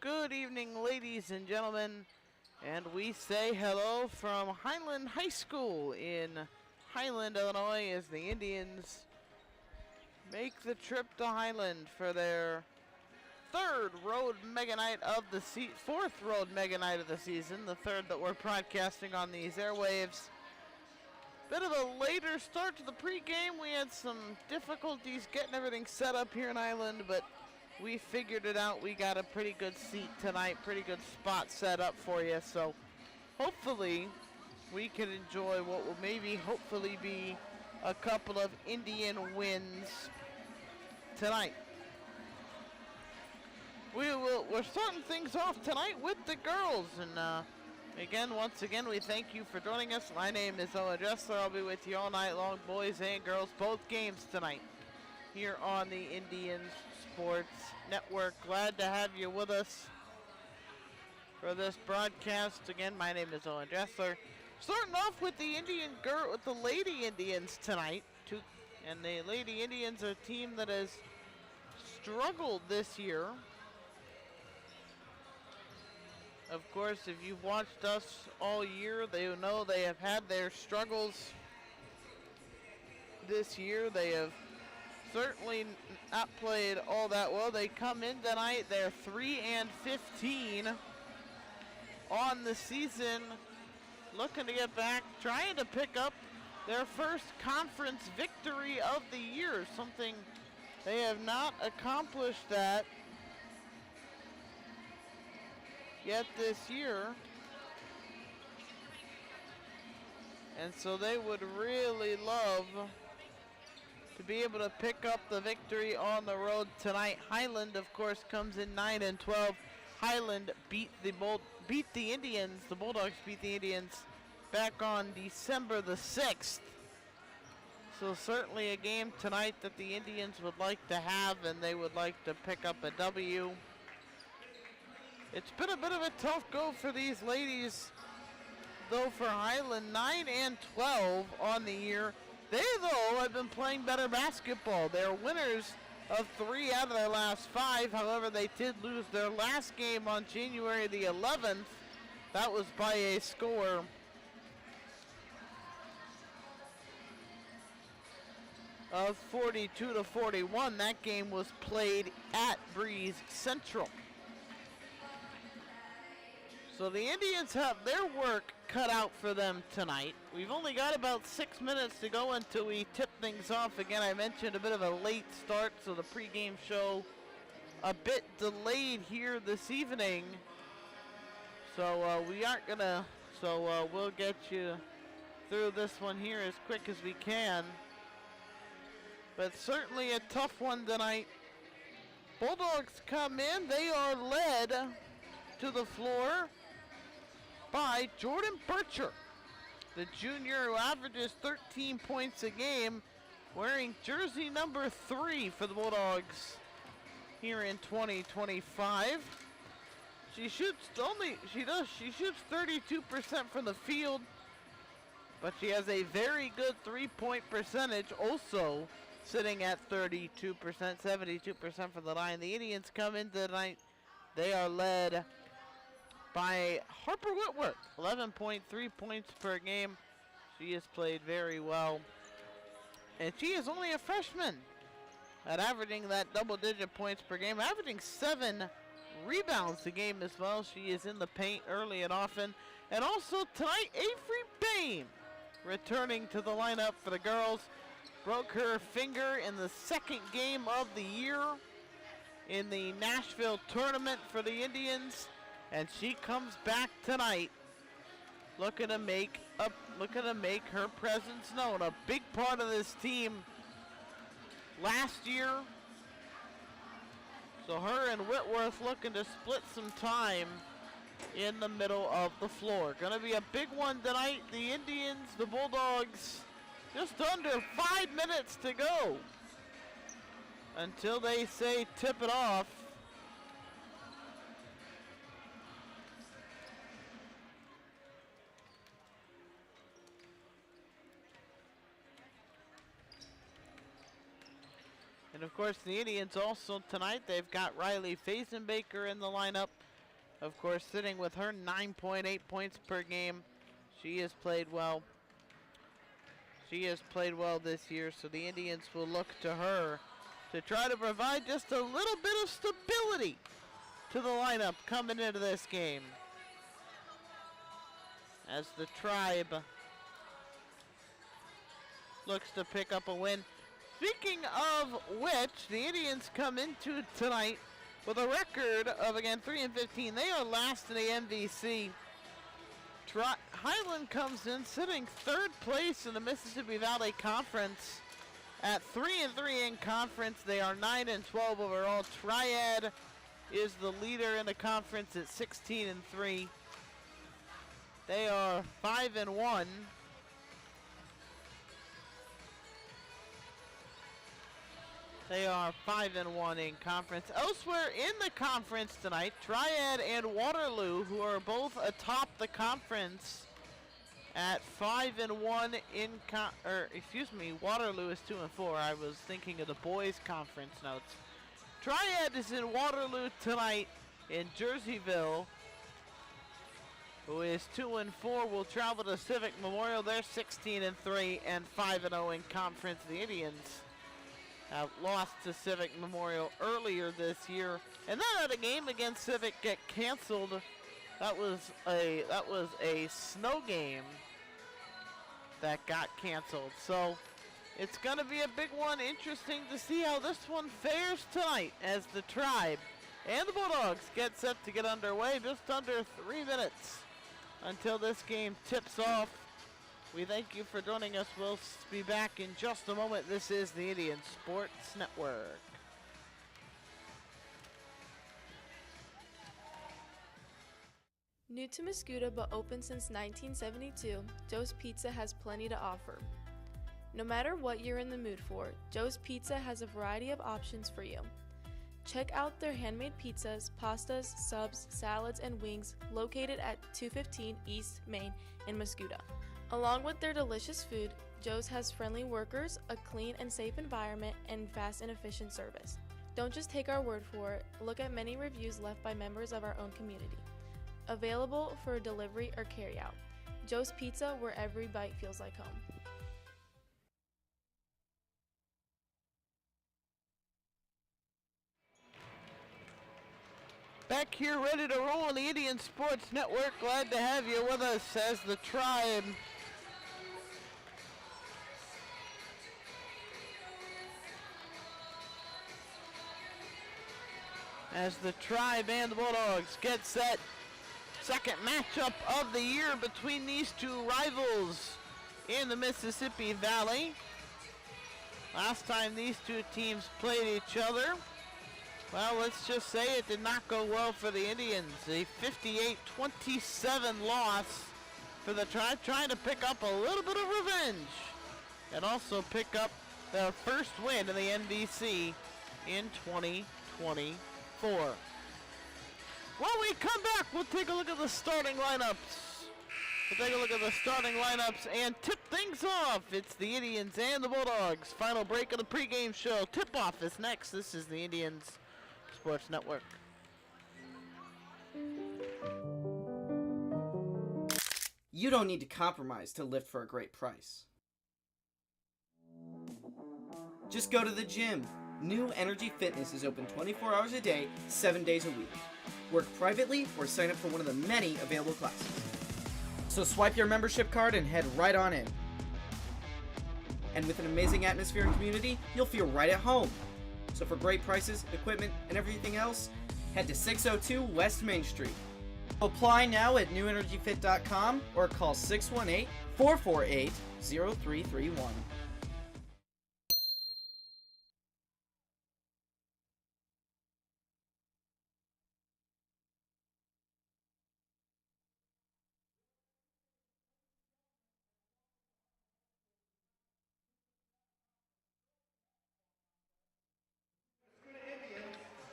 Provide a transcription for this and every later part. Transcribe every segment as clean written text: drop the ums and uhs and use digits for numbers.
Good evening, ladies and gentlemen, and we say hello from Highland High School in Highland, Illinois, as the Indians make the trip to Highland for their fourth road mega night of the season, the third that we're broadcasting on these airwaves. Bit of a later start to the pregame. We had some difficulties getting everything set up here in Highland, but we figured it out. We got a pretty good seat tonight, pretty good spot set up for you. So hopefully we can enjoy what will maybe hopefully be a couple of Indian wins tonight. We're starting things off tonight with the girls, and once again, we thank you for joining us. My name is Owen Dressler. I'll be with you all night long, boys and girls, both games tonight here on the Indians Sports Network. Glad to have you with us for this broadcast. Again, my name is Owen Dressler. Starting off with the Lady Indians tonight, and the Lady Indians are a team that has struggled this year. Of course, if you've watched us all year, they know they have had their struggles this year. They have certainly not played all that well. They come in tonight, they're 3-15 on the season, looking to get back, trying to pick up their first conference victory of the year, something they have not accomplished that yet this year. And so they would really love to be able to pick up the victory on the road tonight. Highland, of course, comes in 9-12. Highland beat the Indians. The Bulldogs beat the Indians back on December the 6th. So certainly a game tonight that the Indians would like to have, and they would like to pick up a W. It's been a bit of a tough go for these ladies, though, for Highland. 9-12 on the year. They, though, have been playing better basketball. They're winners of 3 out of their last 5. However, they did lose their last game on January the 11th. That was by a score of 42-41. That game was played at Breeze Central. So the Indians have their work cut out for them tonight. We've only got about 6 minutes to go until we tip things off. Again, I mentioned a bit of a late start, so the pregame show a bit delayed here this evening. So we aren't gonna, we'll get you through this one here as quick as we can. But certainly a tough one tonight. Bulldogs come in, they are led to the floor by Jordan Bircher, the junior who averages 13 points a game, wearing jersey number 3 for the Bulldogs here in 2025. She shoots 32% from the field, but she has a very good 3-point percentage, also sitting at 32%, 72% from the line. The Indians come in tonight, they are led by Harper Whitworth, 11.3 points per game. She has played very well. And she is only a freshman at averaging that double-digit points per game, averaging 7 rebounds a game as well. She is in the paint early and often. And also tonight, Avery Bain returning to the lineup for the girls. Broke her finger in the second game of the year in the Nashville tournament for the Indians. And she comes back tonight, looking to make her presence known. A big part of this team last year. So her and Whitworth looking to split some time in the middle of the floor. Going to be a big one tonight. The Indians, the Bulldogs, just under 5 minutes to go until they say tip it off. And of course, the Indians also tonight, they've got Riley Fazenbaker in the lineup. of course, sitting with her 9.8 points per game. She has played well. She has played well this year, so the Indians will look to her to try to provide just a little bit of stability to the lineup coming into this game. As the Tribe looks to pick up a win. Speaking of which, the Indians come into tonight with a record of, again, 3-15. They are last in the MVC. Highland comes in sitting third place in the Mississippi Valley Conference at 3-3 in conference. They are 9-12 overall. Triad is the leader in the conference at 16-3. They are 5-1. They are 5-1 in conference. Elsewhere in the conference tonight, Triad and Waterloo, who are both atop the conference at 5-1 in Waterloo is 2-4. I was thinking of the boys' conference notes. Triad is in Waterloo tonight in Jerseyville, who is 2-4. Will travel to Civic Memorial. They're 16-3 and 5-0 in conference. The Indians have lost to Civic Memorial earlier this year, and then had a game against Civic get canceled. That was a snow game that got canceled. So it's going to be a big one. Interesting to see how this one fares tonight as the Tribe and the Bulldogs get set to get underway. Just under 3 minutes until this game tips off. We thank you for joining us. We'll be back in just a moment. This is the Indian Sports Network. New to Mascoutah but open since 1972, Joe's Pizza has plenty to offer. No matter what you're in the mood for, Joe's Pizza has a variety of options for you. Check out their handmade pizzas, pastas, subs, salads, and wings located at 215 East Main in Mascoutah. Along with their delicious food, Joe's has friendly workers, a clean and safe environment, and fast and efficient service. Don't just take our word for it, look at many reviews left by members of our own community. Available for delivery or carryout. Joe's Pizza, where every bite feels like home. Back here ready to roll on the Indian Sports Network. Glad to have you with us as the Tribe and the Bulldogs get set. Second matchup of the year between these two rivals in the Mississippi Valley. Last time these two teams played each other, well, let's just say it did not go well for the Indians. A 58-27 loss for the Tribe, trying to pick up a little bit of revenge and also pick up their first win in the NVC in 2024. When we come back, we'll take a look at the starting lineups. And tip things off. It's the Indians and the Bulldogs. Final break of the pregame show. Tip-off is next. This is the Indians Sports Network. You don't need to compromise to lift for a great price. Just go to the gym. New Energy Fitness is open 24 hours a day, 7 days a week. Work privately or sign up for one of the many available classes. So swipe your membership card and head right on in. And with an amazing atmosphere and community, you'll feel right at home. So for great prices, equipment, and everything else, head to 602 West Main Street. Apply now at newenergyfit.com or call 618-448-0331.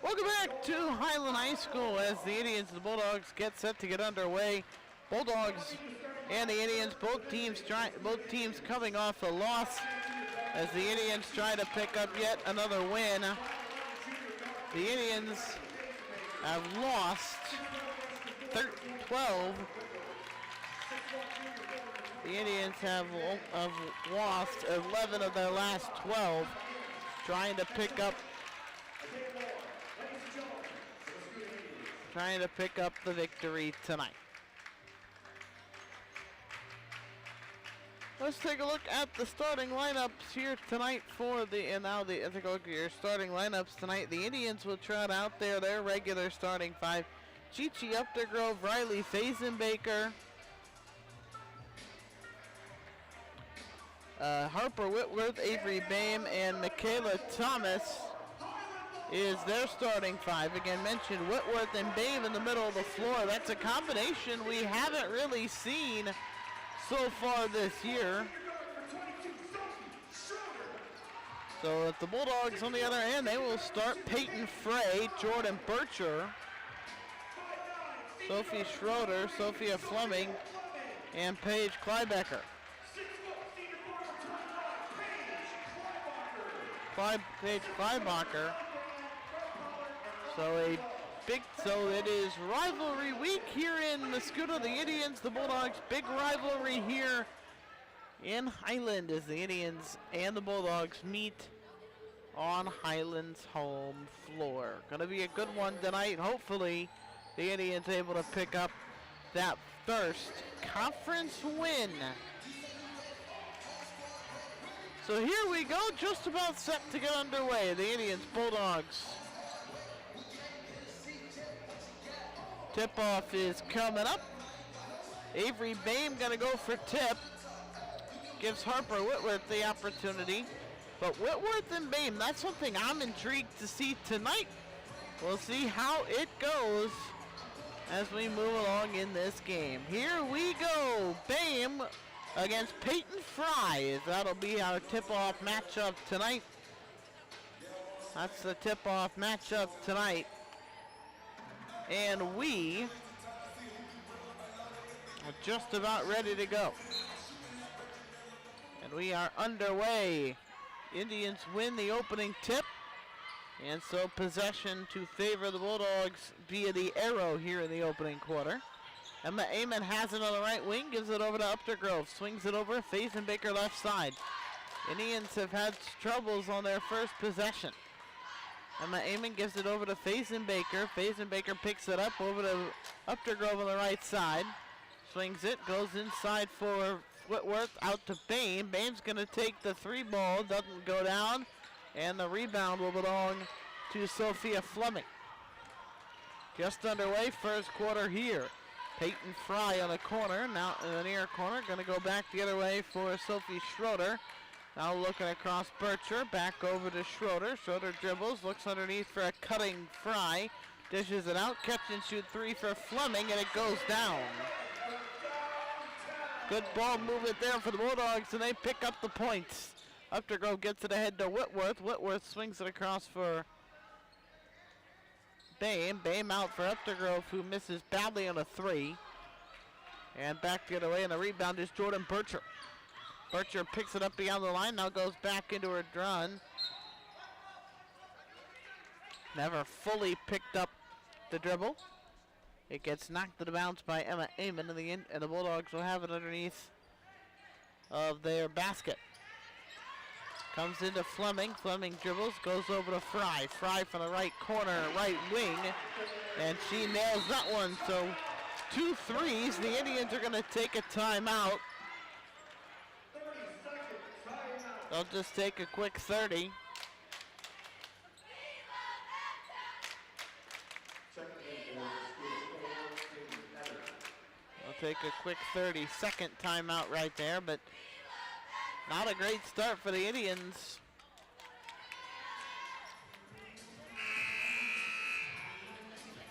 Welcome back to Highland High School as the Indians and the Bulldogs get set to get underway. Bulldogs and the Indians, both teams coming off a loss as the Indians try to pick up yet another win. The Indians have lost 12. The Indians have lost 11 of their last 12, trying to pick up the victory tonight. Let's take a look at the starting lineups here tonight take a look at your starting lineups tonight. The Indians will trot out there their regular starting five. Chichi Updergrove, Riley Fazenbaker, Harper Whitworth, Avery Bame, and Michaela Thomas is their starting five. Again, mentioned Whitworth and Bame in the middle of the floor. That's a combination we haven't really seen so far this year. So at the Bulldogs on the other end, they will start Peyton Frey, Jordan Bircher, Sophie Schroeder, Sophia Fleming, and Paige Kleibecker. Paige Kleibacher. So it is rivalry week here in Mascoutah. The Indians, the Bulldogs, big rivalry here in Highland as the Indians and the Bulldogs meet on Highland's home floor. Going to be a good one tonight. Hopefully the Indians able to pick up that first conference win. So here we go, just about set to get underway. The Indians, Bulldogs. Tip-off is coming up. Avery Bame gonna go for tip. Gives Harper Whitworth the opportunity. But Whitworth and Bame, that's something I'm intrigued to see tonight. We'll see how it goes as we move along in this game. Here we go. Bame against Peyton Fry. That'll be our tip-off matchup tonight. That's the tip-off matchup tonight. And we are just about ready to go. And we are underway. Indians win the opening tip. And so possession to favor the Bulldogs via the arrow here in the opening quarter. Emma Amon has it on the right wing, gives it over to Updergrove, swings it over, Fazenbaker left side. Indians have had troubles on their first possession. Emma Amon gives it over to Fazenbaker. Fazenbaker picks it up over to Updergrove on the right side. Swings it, goes inside for Whitworth, out to Bame. Bame's going to take the three ball, doesn't go down, and the rebound will belong to Sophia Fleming. Just underway, first quarter here. Peyton Fry on the corner, now in the near corner, going to go back the other way for Sophie Schroeder. Now looking across Bircher, back over to Schroeder. Schroeder dribbles, looks underneath for a cutting Fry. Dishes it out, catch and shoot three for Fleming, and it goes down. Good ball movement there for the Bulldogs, and they pick up the points. Updergrove gets it ahead to Whitworth. Whitworth swings it across for Bame. Bame out for Updergrove, who misses badly on a three. And back the other way, and the rebound is Jordan Bircher. Bircher picks it up beyond the line, now goes back into her run. Never fully picked up the dribble. It gets knocked to the bounce by Emma Amon, and the Bulldogs will have it underneath of their basket. Comes into Fleming. Fleming dribbles, goes over to Fry. Fry from the right corner, right wing, and she nails that one. So 2 threes. The Indians are going to take a timeout. They'll just take a quick 30. They'll take a quick 30-second timeout right there, but not a great start for the Indians.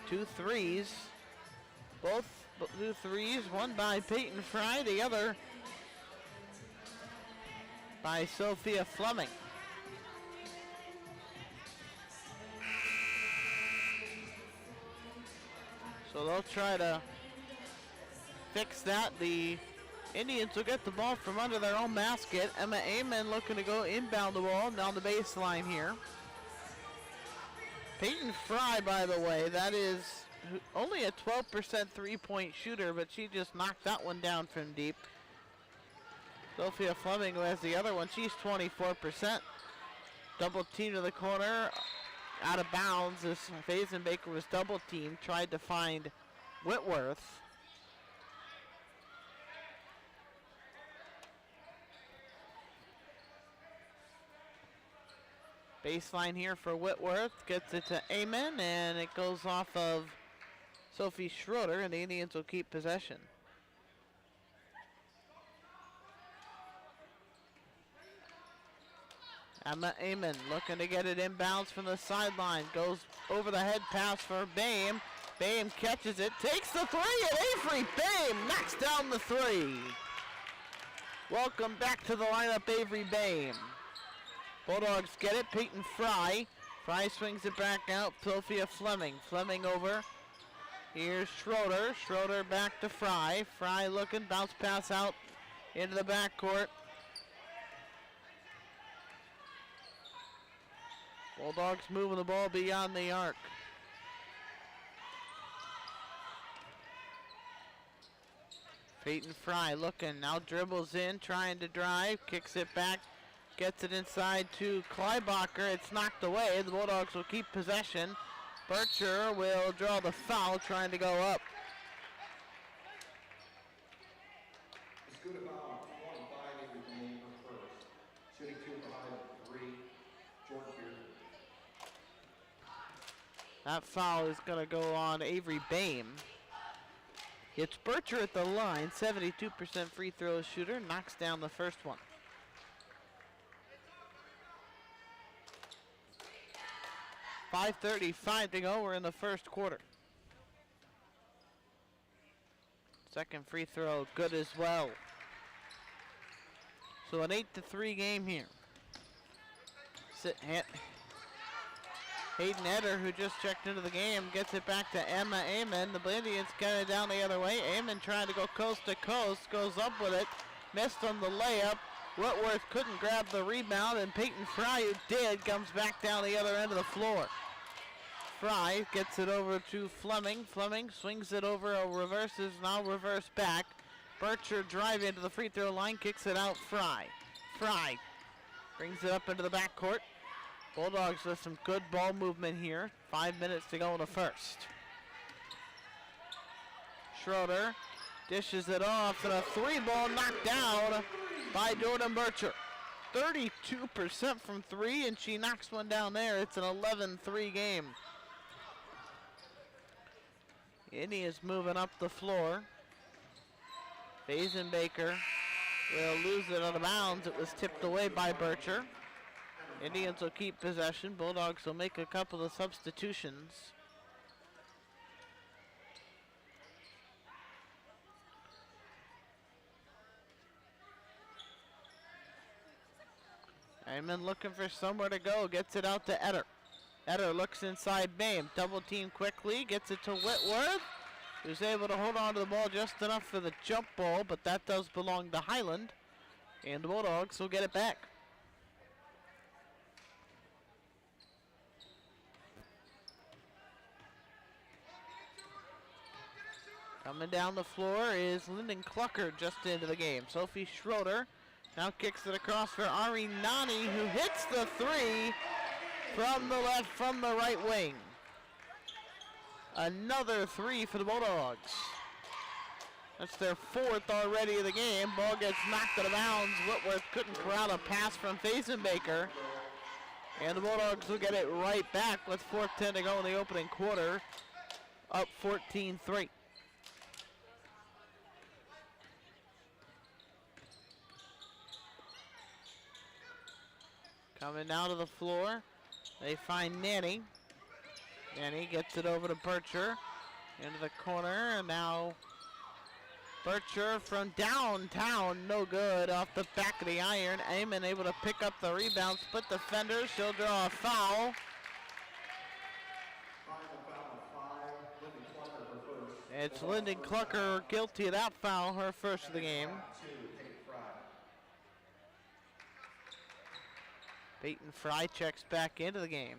Two threes. Both 2 threes, one by Peyton Fry, the other by Sophia Fleming. So they'll try to fix that. The Indians will get the ball from under their own basket. Emma Amon looking to go inbound the ball down the baseline here. Peyton Fry, by the way, that is only a 12% three-point shooter, but she just knocked that one down from deep. Sophia Fleming, who has the other one, she's 24%. Double team to the corner, out of bounds as Fazenbaker was double teamed, tried to find Whitworth. Baseline here for Whitworth, gets it to Amen, and it goes off of Sophie Schroeder, and the Indians will keep possession. Emma Amen looking to get it inbounds from the sideline, goes over the head pass for Boehm. Boehm catches it, takes the three, and Avery Boehm knocks down the three. Welcome back to the lineup, Avery Boehm. Bulldogs get it, Peyton Fry. Fry swings it back out, Sophia Fleming. Fleming over. Here's Schroeder. Schroeder back to Fry. Fry looking, bounce pass out into the backcourt. Bulldogs moving the ball beyond the arc. Peyton Fry looking, now dribbles in, trying to drive, kicks it back, gets it inside to Kleibacher. It's knocked away. The Bulldogs will keep possession. Bircher will draw the foul, trying to go up. Mascoutah foul, 25, Avery Boehm for first. Shooting 2 behind 3, Jordan Beard. That foul is going to go on Avery Boehm. It's Bircher at the line, 72% free throw shooter, knocks down the first one. .535 to go, we're in the first quarter. Second free throw, good as well. So an 8-3 game here. Hayden Eder, who just checked into the game, gets it back to Emma Amen. The Indians get it down the other way. Amen trying to go coast to coast, goes up with it, missed on the layup. Whitworth couldn't grab the rebound, and Peyton Fry, who did, comes back down the other end of the floor. Fry gets it over to Fleming. Fleming swings it over, reverses, now reverse back. Bircher driving into the free throw line, kicks it out. Fry. Fry brings it up into the backcourt. Bulldogs with some good ball movement here. 5 minutes to go in the first. Schroeder dishes it off, and a three ball knocked down by Jordan Bircher. 32% from three, and she knocks one down there. It's an 11-3 game. Indians moving up the floor. Fazenbaker will lose it out of bounds. It was tipped away by Bircher. Indians will keep possession. Bulldogs will make a couple of substitutions. Ayman looking for somewhere to go. Gets it out to Eder. Eder looks inside Boehm. Double team quickly. Gets it to Whitworth, who's able to hold on to the ball just enough for the jump ball, but that does belong to Highland. And the Bulldogs will get it back. Coming down the floor is Lyndon Clucker just into the game. Sophie Schroeder now kicks it across for Ari Nani, who hits the three from the left, from the right wing. Another three for the Bulldogs. That's their fourth already of the game. Ball gets knocked out of bounds. Whitworth couldn't corral a pass from Fazenbaker. And the Bulldogs will get it right back with 4:10 to go in the opening quarter. Up 14-3. Coming down to the floor, they find Nanny. Nanny gets it over to Bircher into the corner, and now Bircher from downtown, no good, off the back of the iron. Eamon able to pick up the rebound, split defenders. She'll draw a foul. It's Lyndon Clucker guilty of that foul, her first of the game. Peyton Fry checks back into the game.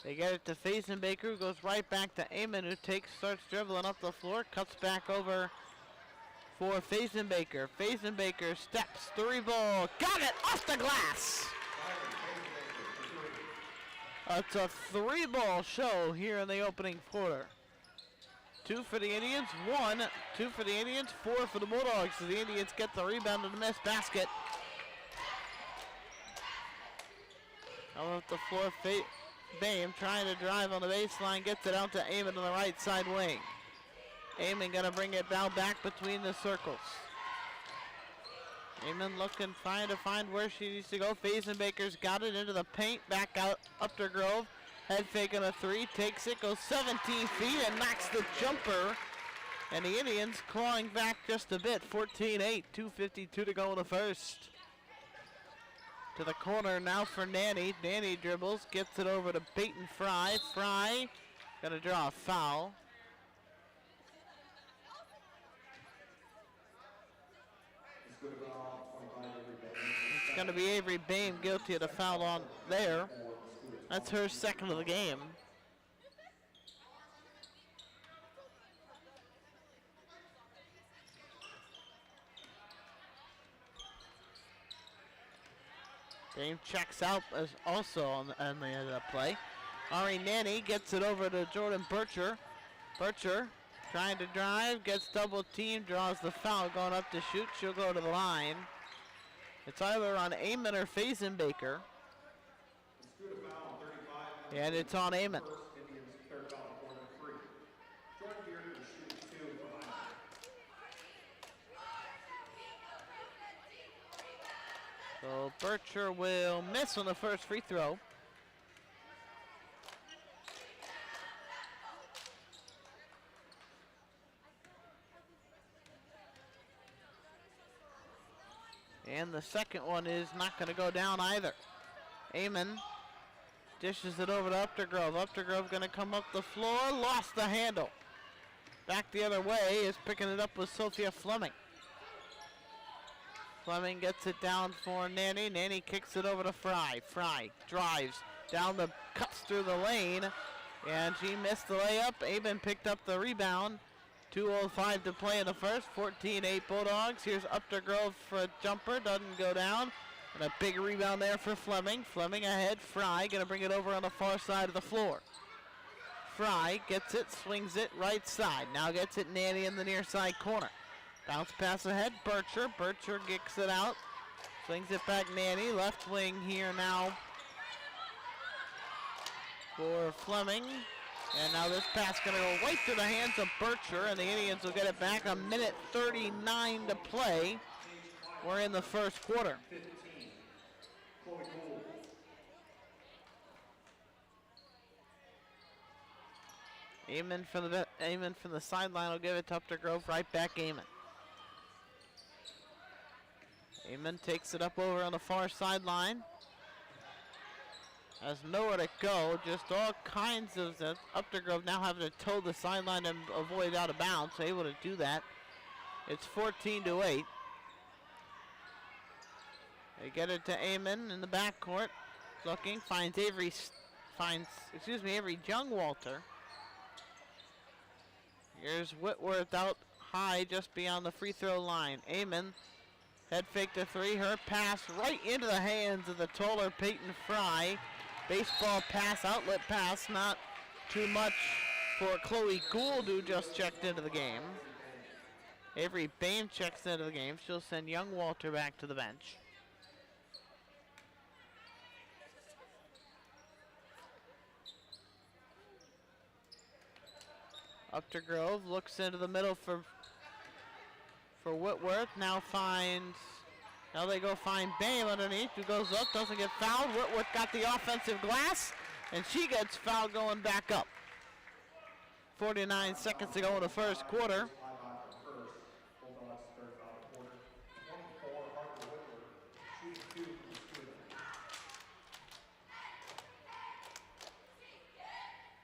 They get it to Fazenbaker, who goes right back to Amon, who starts dribbling up the floor, cuts back over for Fazenbaker. Fazenbaker steps, 3-ball, got it off the glass. It's a 3-ball show here in the opening quarter. 2 for the Indians, 1, 2 for the Indians, 4 for the Bulldogs. So the Indians get the rebound and the missed basket. Out the floor, Bame trying to drive on the baseline, gets it out to Amon on the right side wing. Amon gonna bring it down back between the circles. Amon looking, trying to find where she needs to go. Fazenbaker's got it into the paint, back out Updergrove. Head fake on a 3, takes it, goes 17 feet and knocks the jumper. And the Indians clawing back just a bit, 14-8, 2:52 to go in the first. To the corner now for Nanny. Nanny dribbles, gets it over to Peyton Fry. Fry gonna draw a foul. It's gonna be Avery Bame guilty of the foul on there. That's her second of the game. Bame checks out as also on the end of the play. Ari Nanny gets it over to Jordan Bircher. Bircher trying to drive, gets double teamed, draws the foul, going up to shoot. She'll go to the line. It's either on Amon or Fazenbaker. And it's on Amon. So Bircher will miss on the first free throw. And the second one is not going to go down either. Amon dishes it over to Updergrove. Updergrove going to come up the floor, lost the handle. Back the other way is picking it up with Sophia Fleming. Fleming gets it down for Nanny. Nanny kicks it over to Fry. Fry drives down the, cuts through the lane, and she missed the layup. Amon picked up the rebound. 2:05 to play in the first. 14-8 Bulldogs. Here's Updergrove for a jumper. Doesn't go down. And a big rebound there for Fleming. Fleming ahead. Fry going to bring it over on the far side of the floor. Fry gets it, swings it right side. Now gets it Nanny in the near side corner. Bounce pass ahead. Bircher. Bircher kicks it out. Swings it back Nanny. Left wing here now for Fleming. And now this pass going to go right through the hands of Bircher, and the Indians will get it back. 1:39 to play. We're in the first quarter. Amon from the sideline will give it to Updergrove. Right back Amon. Amon takes it up over on the far sideline. Has nowhere to go, just all kinds of Updergrove now having to toe the sideline and avoid out of bounds, so able to do that. It's 14-8. They get it to Amon in the backcourt. Looking, finds Avery Jungwalter. Here's Whitworth out high just beyond the free throw line. Amon, head fake to 3, her pass right into the hands of the taller Peyton Fry. Baseball pass, outlet pass, not too much for Chloe Gould, who just checked into the game. Avery Bame checks into the game. She'll send Youngwalter back to the bench. Updergrove looks into the middle for Whitworth. Now they go find Bame underneath, who goes up, doesn't get fouled. Whitworth got the offensive glass, and she gets fouled going back up. 49 seconds to go in the first quarter.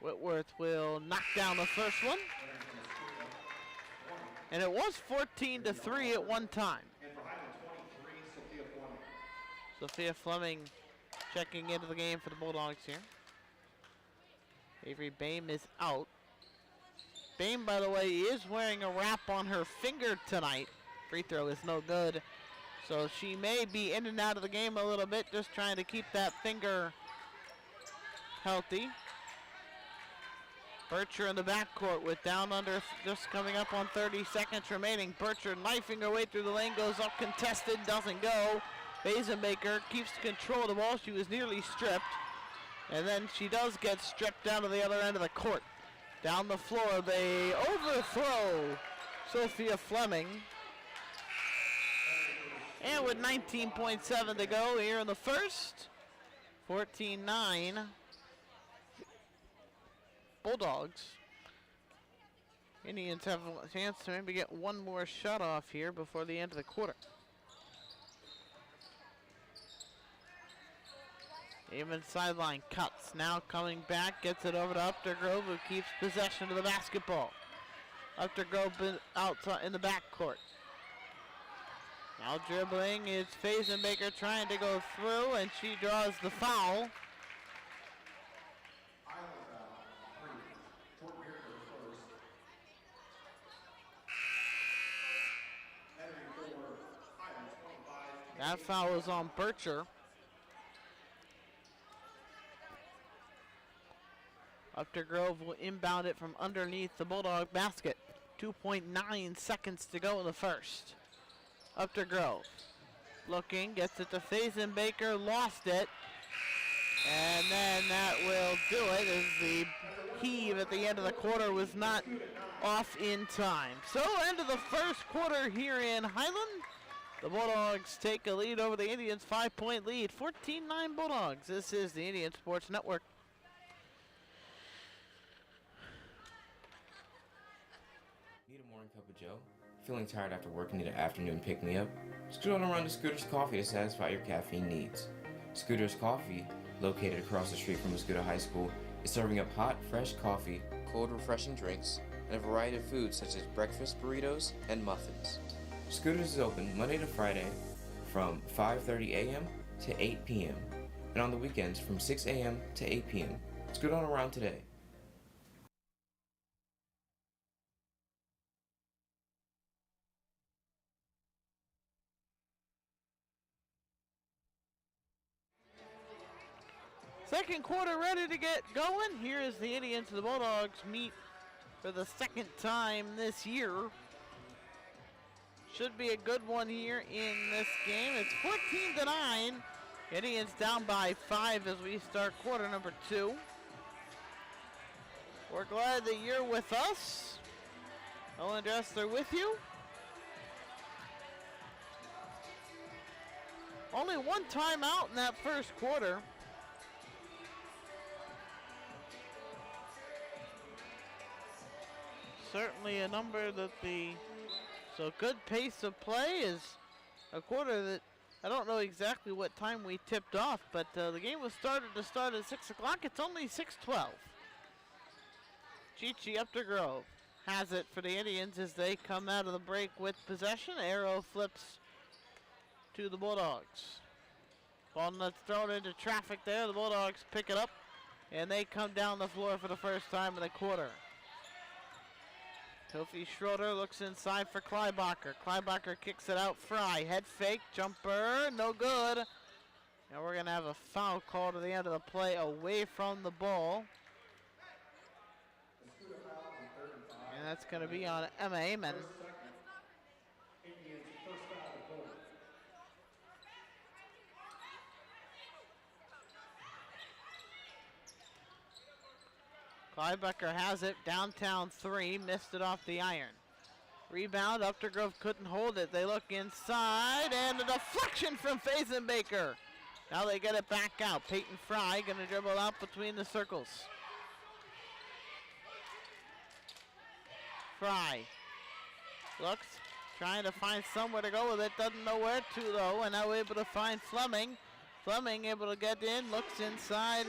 Whitworth will knock down the first one. And it was 14-3 at one time. Sophia Fleming checking into the game for the Bulldogs here. Avery Bame is out. Bame, by the way, is wearing a wrap on her finger tonight. Free throw is no good. So she may be in and out of the game a little bit, just trying to keep that finger healthy. Bircher in the backcourt with down under, just coming up on 30 seconds remaining. Bircher knifing her way through the lane, goes up contested, doesn't go. Basenbaker keeps control of the ball. She was nearly stripped. And then she does get stripped down to the other end of the court. Down the floor, they overthrow Sophia Fleming. And with 19.7 to go here in the first, 14-9. Bulldogs. Indians have a chance to maybe get one more shot off here before the end of the quarter. Even sideline cuts. Now coming back, gets it over to Updergrove, who keeps possession of the basketball. Updergrove outside in the backcourt. Now dribbling is Fazenbaker trying to go through, and she draws the foul. That foul is on Bircher. Updergrove will inbound it from underneath the Bulldog basket. 2.9 seconds to go in the first. Updergrove looking, gets it to Fazenbaker, lost it. And then that will do it as the heave at the end of the quarter was not off in time. So end of the first quarter here in Highland. The Bulldogs take a lead over the Indians, 5-point lead, 14-9 Bulldogs. This is the Indian Sports Network. Need a morning cup of joe? Feeling tired after work and need an afternoon pick-me-up? Scoot on around to Scooter's Coffee to satisfy your caffeine needs. Scooter's Coffee, located across the street from Mascoutah High School, is serving up hot, fresh coffee, cold, refreshing drinks, and a variety of foods such as breakfast burritos and muffins. Scooter's is open Monday to Friday from 5:30 a.m. to 8 p.m. and on the weekends from 6 a.m. to 8 p.m. Scoot on around today. Second quarter ready to get going. Here is the Indians and the Bulldogs meet for the second time this year. Should be a good one here in this game. It's 14-9. Indians down by 5 as we start quarter number 2. We're glad that you're with us. Owen Dressler with you. Only one timeout in that first quarter. Certainly a number that so good pace of play is a quarter that I don't know exactly what time we tipped off, but the game was started to start at 6 o'clock. It's only 6:12. Chichi Updergrove has it for the Indians as they come out of the break with possession. Arrow flips to the Bulldogs. Ball that's thrown into traffic there. The Bulldogs pick it up, and they come down the floor for the first time in the quarter. Kofi Schroeder looks inside for Kleibacher. Kleibacher kicks it out. Fry, head fake, jumper, no good. And we're going to have a foul call to the end of the play away from the ball. And that's going to be on Emma Amen. Kleibacher has it, downtown 3, missed it off the iron. Rebound, Updergrove couldn't hold it. They look inside, and a deflection from Fazenbaker. Now they get it back out. Peyton Fry gonna dribble out between the circles. Fry looks, trying to find somewhere to go with it, doesn't know where to though, and now able to find Fleming. Fleming able to get in, looks inside,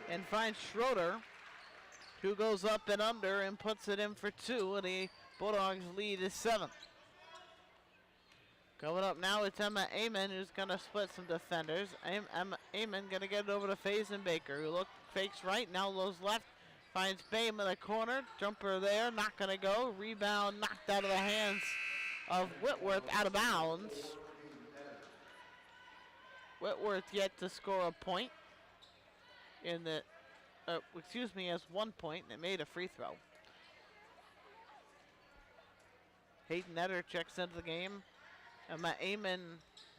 and finds Schroeder, who goes up and under and puts it in for 2, and the Bulldogs lead is 7. Coming up now, it's Emma Amen, who's gonna split some defenders. Emma Amen gonna get it over to Fazenbaker, who fakes right, now goes left, Finds Bame in the corner. Jumper there, not going to go. Rebound knocked out of the hands of Whitworth, out of bounds. Whitworth yet to score a point in the, has 1 point, and it made a free throw. Hayden Etter checks into the game. Emma Amon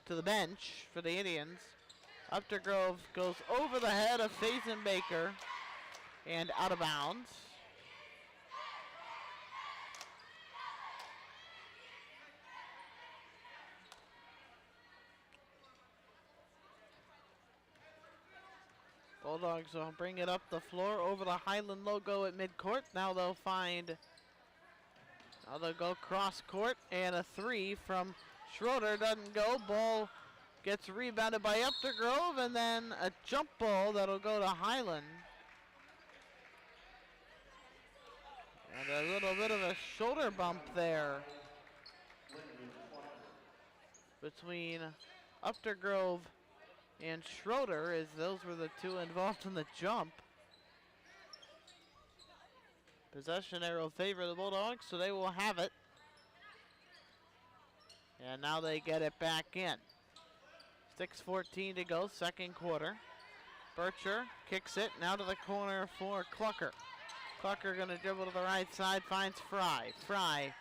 to the bench for the Indians. Updergrove goes over the head of Faison Baker and out of bounds. Bulldogs will bring it up the floor over the Highland logo at midcourt. Now they'll go cross court, and a three from Schroeder doesn't go. Ball gets rebounded by Updergrove, and then a jump ball that'll go to Highland. And a little bit of a shoulder bump there between Updergrove and Schroeder, as those were the two involved in the jump. Possession arrow favor the Bulldogs, so they will have it. And now they get it back in. 6:14 to go, second quarter. Bircher kicks it now to the corner for Clucker. Clucker going to dribble to the right side, finds Fry. Fry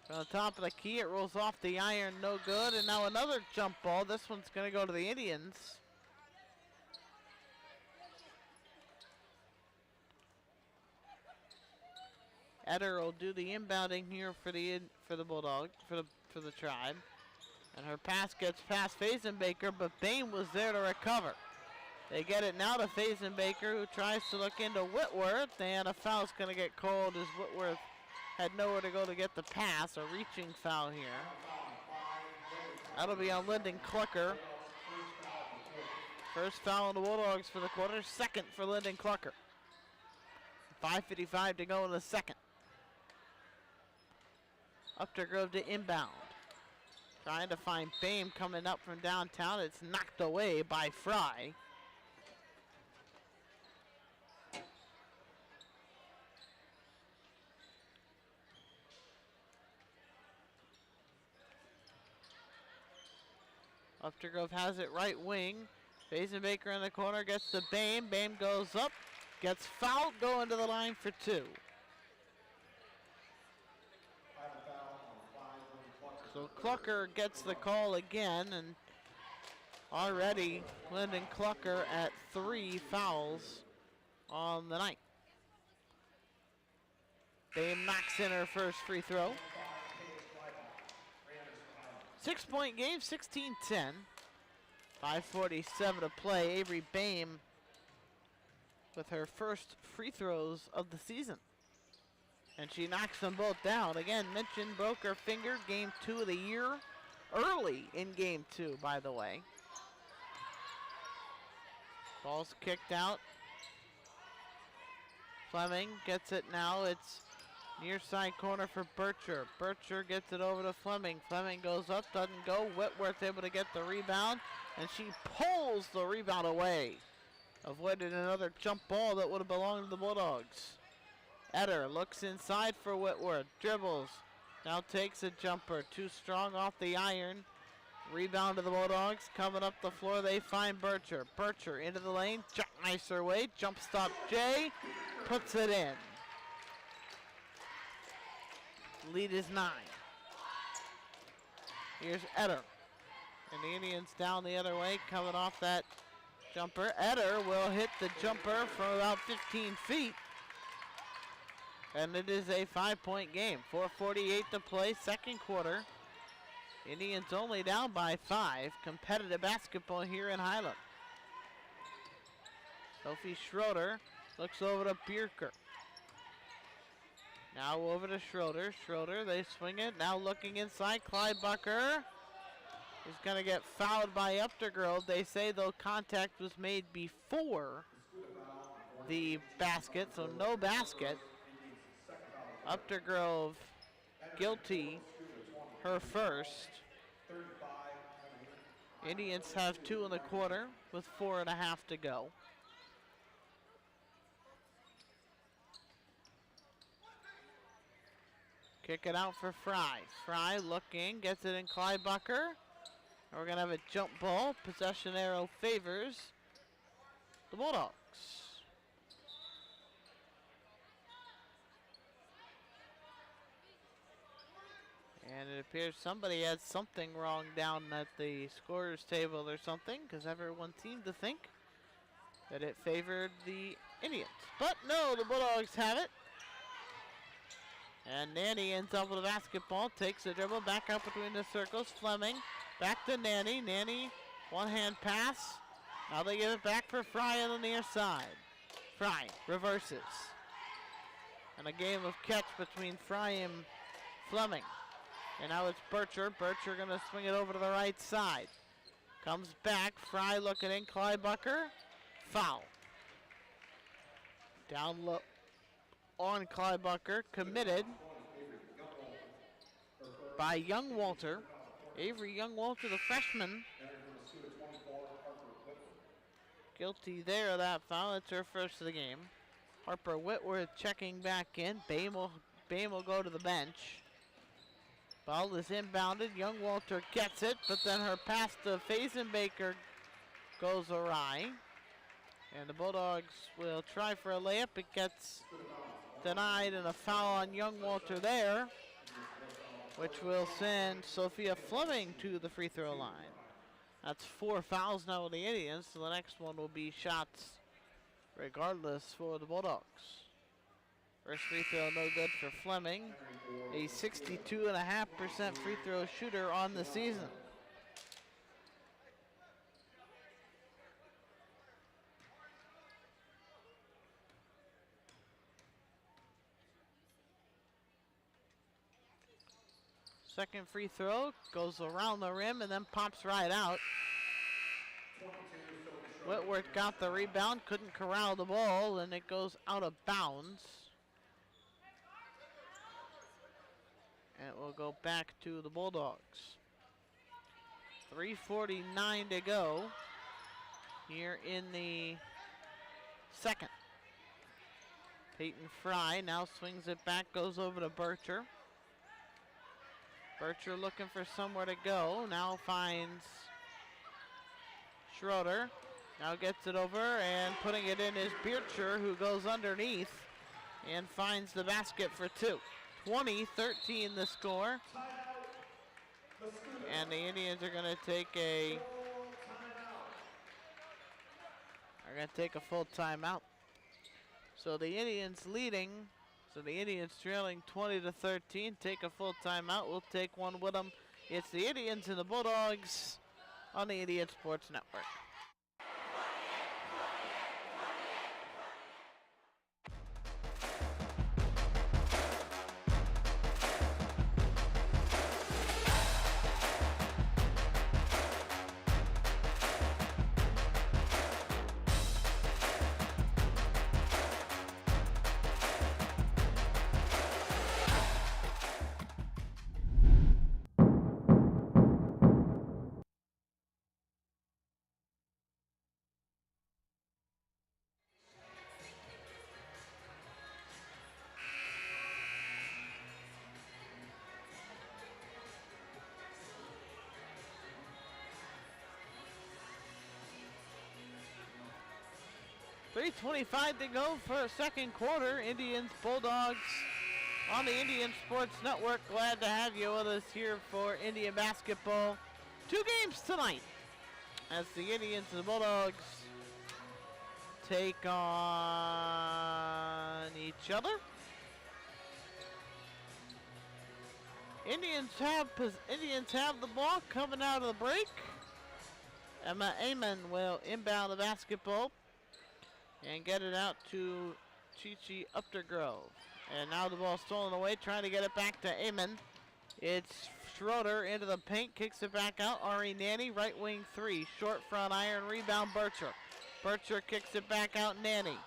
from the top of the key, it rolls off the iron, no good. And now another jump ball. This one's going to go to the Indians. Etter will do the inbounding here for the Bulldog, for the Tribe. And her pass gets past Faison Baker, but Bain was there to recover. They get it now to Faison Baker, who tries to look into Whitworth, and a foul's going to get called as Whitworth had nowhere to go to get the pass. A reaching foul here. That'll be on Lyndon Clucker. First foul on the Bulldogs for the quarter, second for Lyndon Clucker. 5:55 to go in the second. Updergrove to inbound. Trying to find Bame coming up from downtown. It's knocked away by Fry. Updergrove has it right wing. Faison Baker in the corner gets to Bame. Bame goes up, gets fouled, going to the line for two. So Clucker gets the call again, and already Lyndon Clucker at 3 fouls on the night. Bame knocks in her first free throw. 6-point game, 16-10. 5:47 to play. Avery Bame with her first free throws of the season. And she knocks them both down. Again, mentioned broke her finger, game 2 of the year. Early in game 2, by the way. Ball's kicked out. Fleming gets it now. It's near side corner for Bircher. Bircher gets it over to Fleming. Fleming goes up, doesn't go. Whitworth able to get the rebound, and she pulls the rebound away. Avoided another jump ball that would have belonged to the Bulldogs. Etter looks inside for Whitworth, dribbles, now takes a jumper, too strong off the iron. Rebound to the Bulldogs, coming up the floor, they find Bircher. Bircher into the lane, jackknives her way, jump stop Jay, puts it in. Lead is 9. Here's Etter, and the Indians down the other way, coming off that jumper. Etter will hit the jumper from about 15 feet. And it is a 5-point game. 4:48 to play, second quarter. Indians only down by 5. Competitive basketball here in Highland. Sophie Schroeder looks over to Bierker. Now over to Schroeder. Schroeder, they swing it. Now looking inside. Clyde Bucker is going to get fouled by Updergrove. They say though contact was made before the basket, so no basket. Updergrove guilty, her first. Indians have 2 in the quarter with 4.5 to go. Kick it out for Fry. Fry looking, gets it in Clybucker. And we're going to have a jump ball. Possession arrow favors the Bulldogs. And it appears somebody had something wrong down at the scorer's table or something, because everyone seemed to think that it favored the Indians. But no, the Bulldogs have it. And Nanny ends up with a basketball, takes the dribble back out between the circles. Fleming back to Nanny. Nanny, one-hand pass. Now they give it back for Fry on the near side. Fry reverses. And a game of catch between Fry and Fleming. And now it's Bircher. Bircher going to swing it over to the right side. Comes back. Fry looking in. Clybucker. Foul. Down low on Clybucker. Committed by Young Walter. Avery Young Walter, the freshman. Guilty there of that foul. It's her first of the game. Harper Whitworth checking back in. Bain will go to the bench. Ball is inbounded. Young Walter gets it, but then her pass to Fazenbaker goes awry. And the Bulldogs will try for a layup. It gets denied, and a foul on Young Walter there, which will send Sophia Fleming to the free throw line. That's 4 fouls now with the Indians, so the next one will be shots regardless for the Bulldogs. First free throw no good for Fleming, a 62.5% free throw shooter on the season. Second free throw goes around the rim and then pops right out. Whitworth got the rebound, couldn't corral the ball, and it goes out of bounds. And it will go back to the Bulldogs. 3:49 to go here in the second. Peyton Fry now swings it back, goes over to Bircher. Bircher looking for somewhere to go. Now finds Schroeder. Now gets it over and putting it in is Bircher, who goes underneath and finds the basket for 2. 20-13 the score. And the Indians are going to take a full timeout. So the Indians leading. So the Indians trailing 20-13, take a full timeout. We'll take one with them. It's the Indians and the Bulldogs on the Indian Sports Network. .325 to go for a second quarter. Indians, Bulldogs on the Indian Sports Network. Glad to have you with us here for Indian basketball. 2 games tonight as the Indians and the Bulldogs take on each other. Indians have the ball coming out of the break. Emma Amon will inbound the basketball and get it out to Chi-Chi Updergrove. And now the ball stolen away, trying to get it back to Amon. It's Schroeder into the paint, kicks it back out. Ari Nanny, right wing 3, short front iron, rebound Bircher. Bircher kicks it back out, Nanny.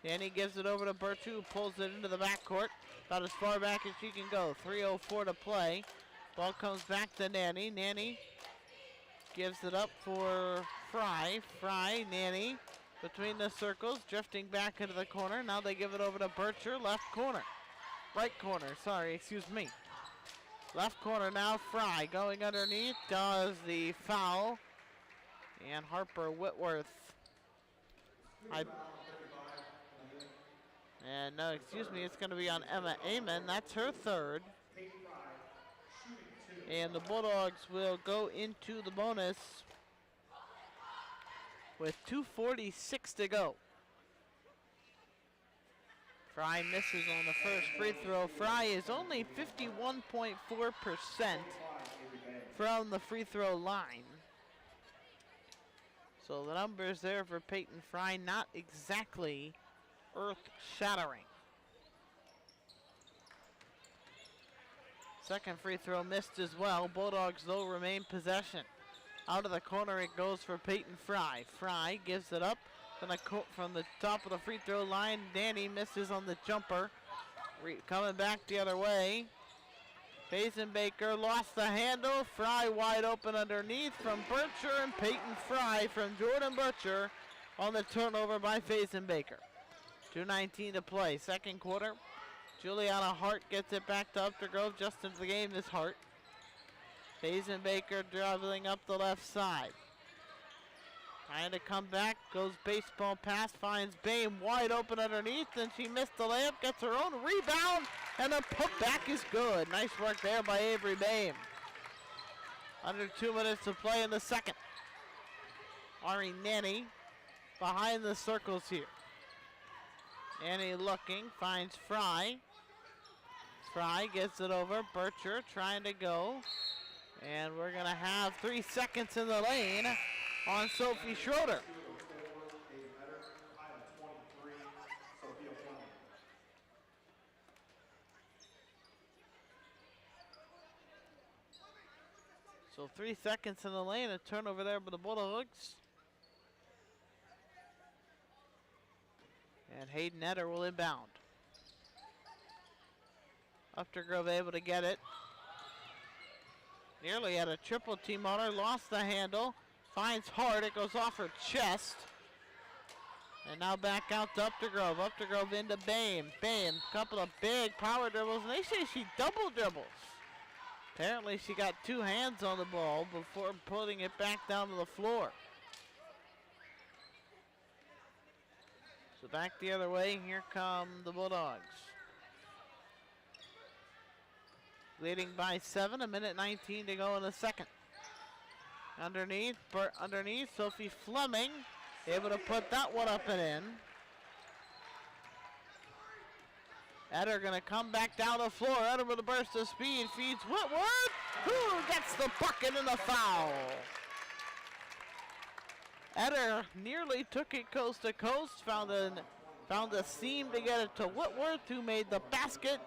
Nanny gives it over to Bircher, who pulls it into the backcourt. About as far back as she can go. 3:04 to play. Ball comes back to Nanny. Nanny gives it up for Fry. Fry, Nanny, between the circles, drifting back into the corner. Now they give it over to Bircher, left corner. Right corner, sorry, excuse me. Left corner now, Fry going underneath, does the foul. And Harper Whitworth. And no, excuse me, it's going to be on Emma Amon. That's her third. And the Bulldogs will go into the bonus with 2:46 to go. Fry misses on the first free throw. Fry is only 51.4% from the free throw line. So the numbers there for Peyton Fry not exactly earth-shattering. Second free throw missed as well. Bulldogs, though, remain possession. Out of the corner it goes for Peyton Fry. Fry gives it up from the top of the free throw line. Danny misses on the jumper. Coming back the other way. Baker lost the handle. Fry wide open underneath from Butcher, and Peyton Fry from Jordan Butcher on the turnover by Baker. 2:19 to play, second quarter. Juliana Hart gets it back to Updergrove just into the game is Hart. Baker dribbling up the left side. Trying to come back, goes baseball pass, finds Bame wide open underneath, and she missed the layup, gets her own rebound, and the putback is good. Nice work there by Avery Bame. Under 2 minutes to play in the second. Ari Nanny behind the circles here. Nanny looking, finds Fry. Fry gets it over, Butcher trying to go. And we're gonna have 3 seconds in the lane on Sophie Schroeder. So 3 seconds in the lane, a turnover there by the Bulldogs. And Hayden Etter will inbound. Updergrove able to get it. Nearly had a triple team on her, lost the handle. Finds Hart, it goes off her chest. And now back out to Updergrove. Updergrove into Bame. Bame, couple of big power dribbles, and they say she double dribbles. Apparently she got 2 hands on the ball before putting it back down to the floor. So back the other way, here come the Bulldogs. Leading by 7, 1:19 to go in the second. Underneath, Sophie Fleming, able to put that one up and in. Etter gonna come back down the floor. Etter with a burst of speed, feeds Whitworth, who gets the bucket and the foul. Etter nearly took it coast to coast, found a seam to get it to Whitworth, who made the basket,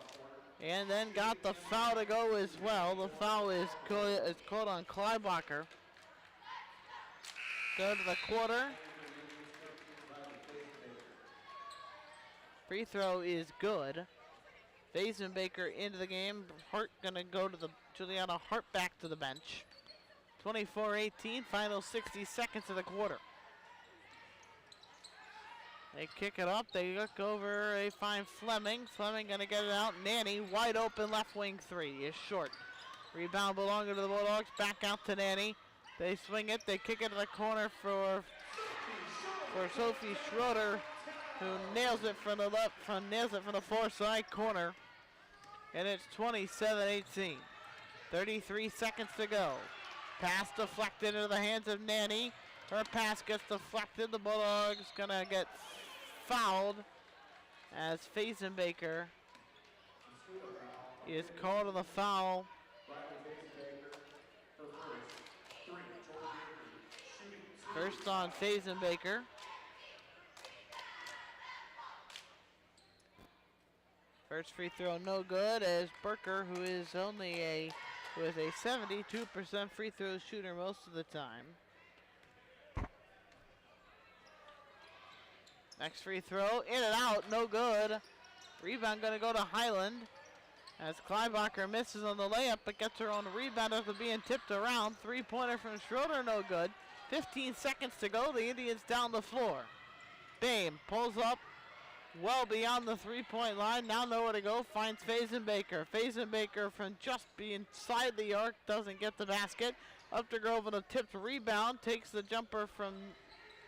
and then got the foul to go as well. The foul is caught on Kleibacher. Go to the quarter. Free throw is good. Baker into the game. Hart gonna go to the Juliana Hart back to the bench. 24-18, final 60 seconds of the quarter. They kick it up, they look over, they find Fleming. Fleming gonna get it out. Nanny, wide open left wing 3 is short. Rebound belonging to the Bulldogs, back out to Nanny. They swing it, they kick it to the corner for Sophie Schroeder, who nails it from the far side corner. And it's 27-18. 33 seconds to go. Pass deflected into the hands of Nanny. Her pass gets deflected. The Bulldogs gonna get fouled as Baker is called on the foul. First on Baker. First free throw no good as Burker, who is a 72% free throw shooter most of the time. Next free throw, in and out, no good. Rebound gonna go to Highland as Kleibacher misses on the layup but gets her own rebound after being tipped around. 3-pointer from Schroeder, no good. 15 seconds to go, the Indians down the floor. Bame pulls up well beyond the three-point line. Now nowhere to go. Finds Fazenbaker. Fazenbaker from just inside the arc doesn't get the basket. Up to Grove and a tipped rebound. Takes the jumper from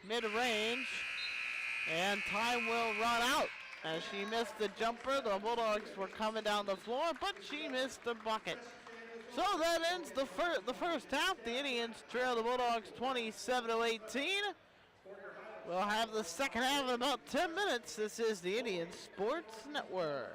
mid-range. And time will run out. As she missed the jumper, the Bulldogs were coming down the floor, but she missed the bucket. So that ends the first half. The Indians trail the Bulldogs 27-18. We'll have the second half in about 10 minutes. This is the Indian Sports Network.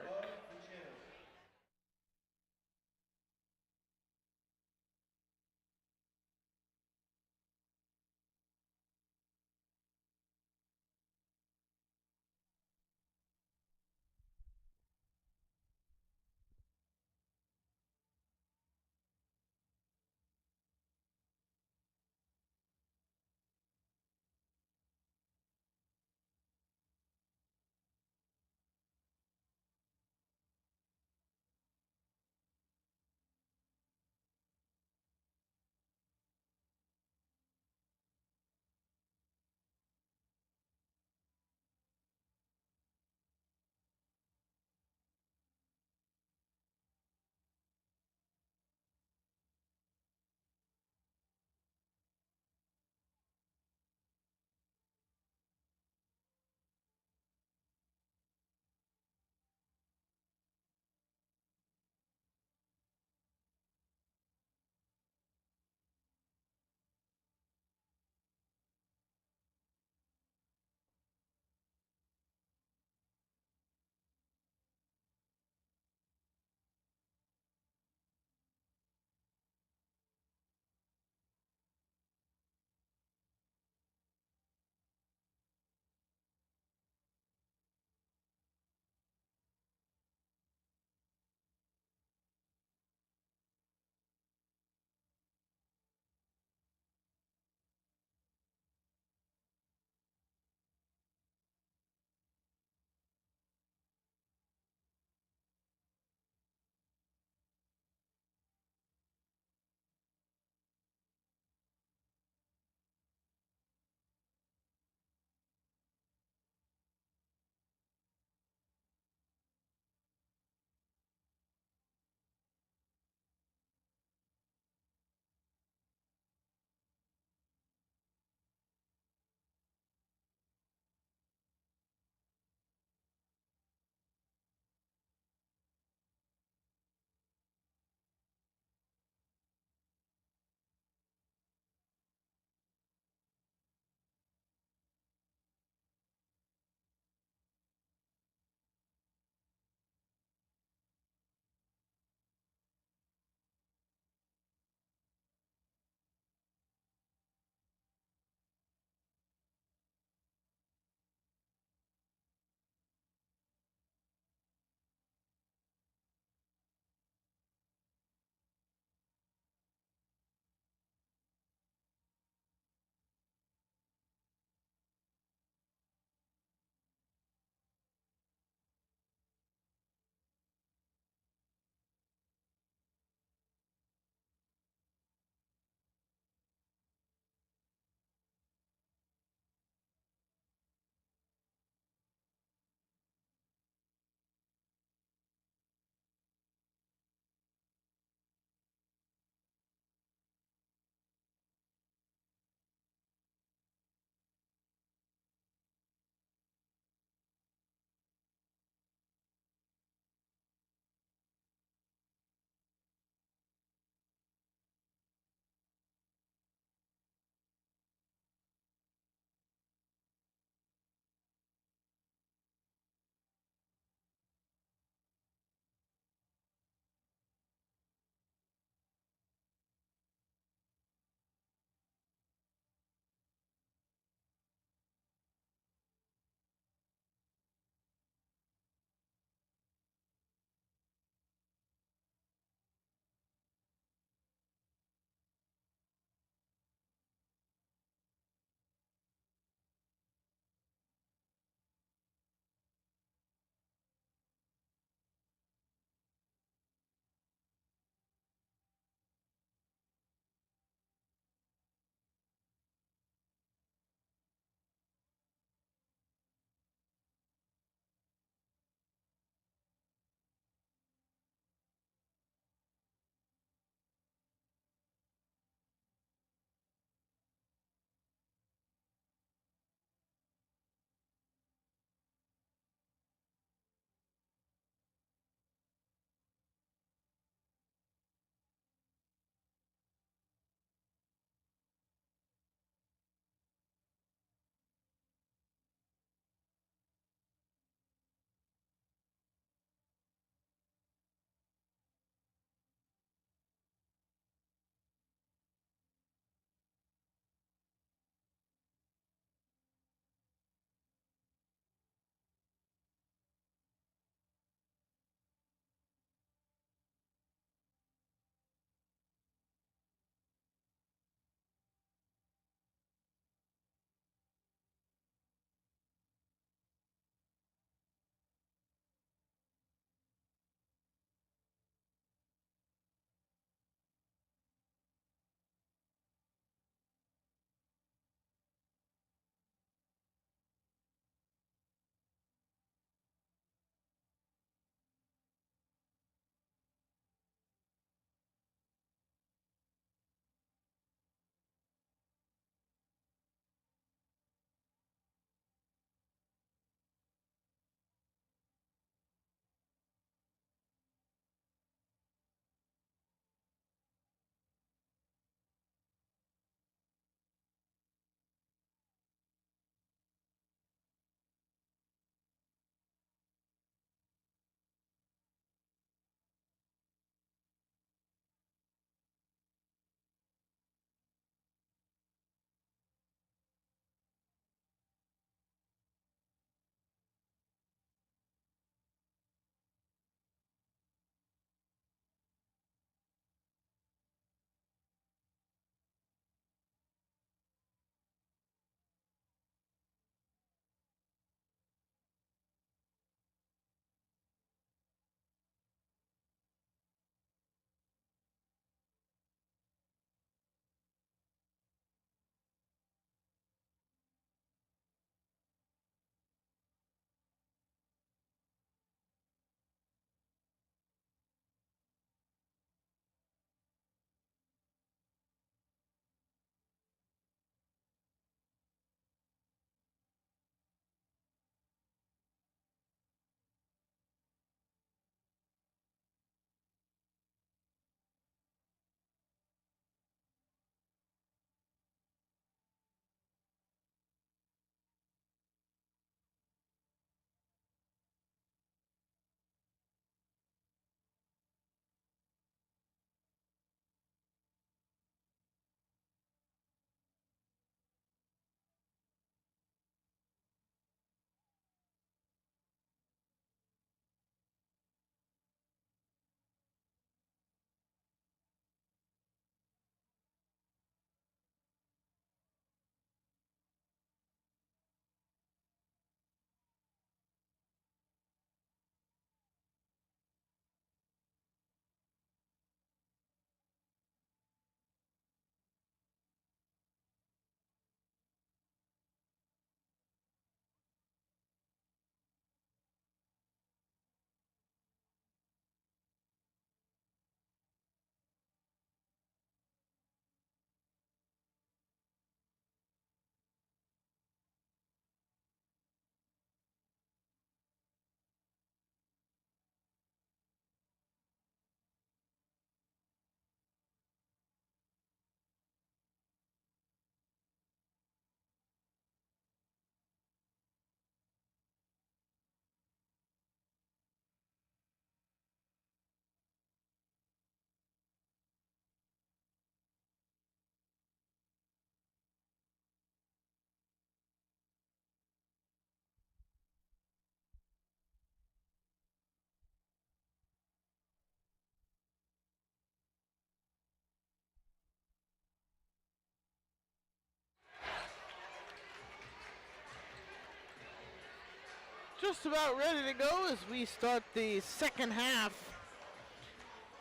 Just about ready to go as we start the second half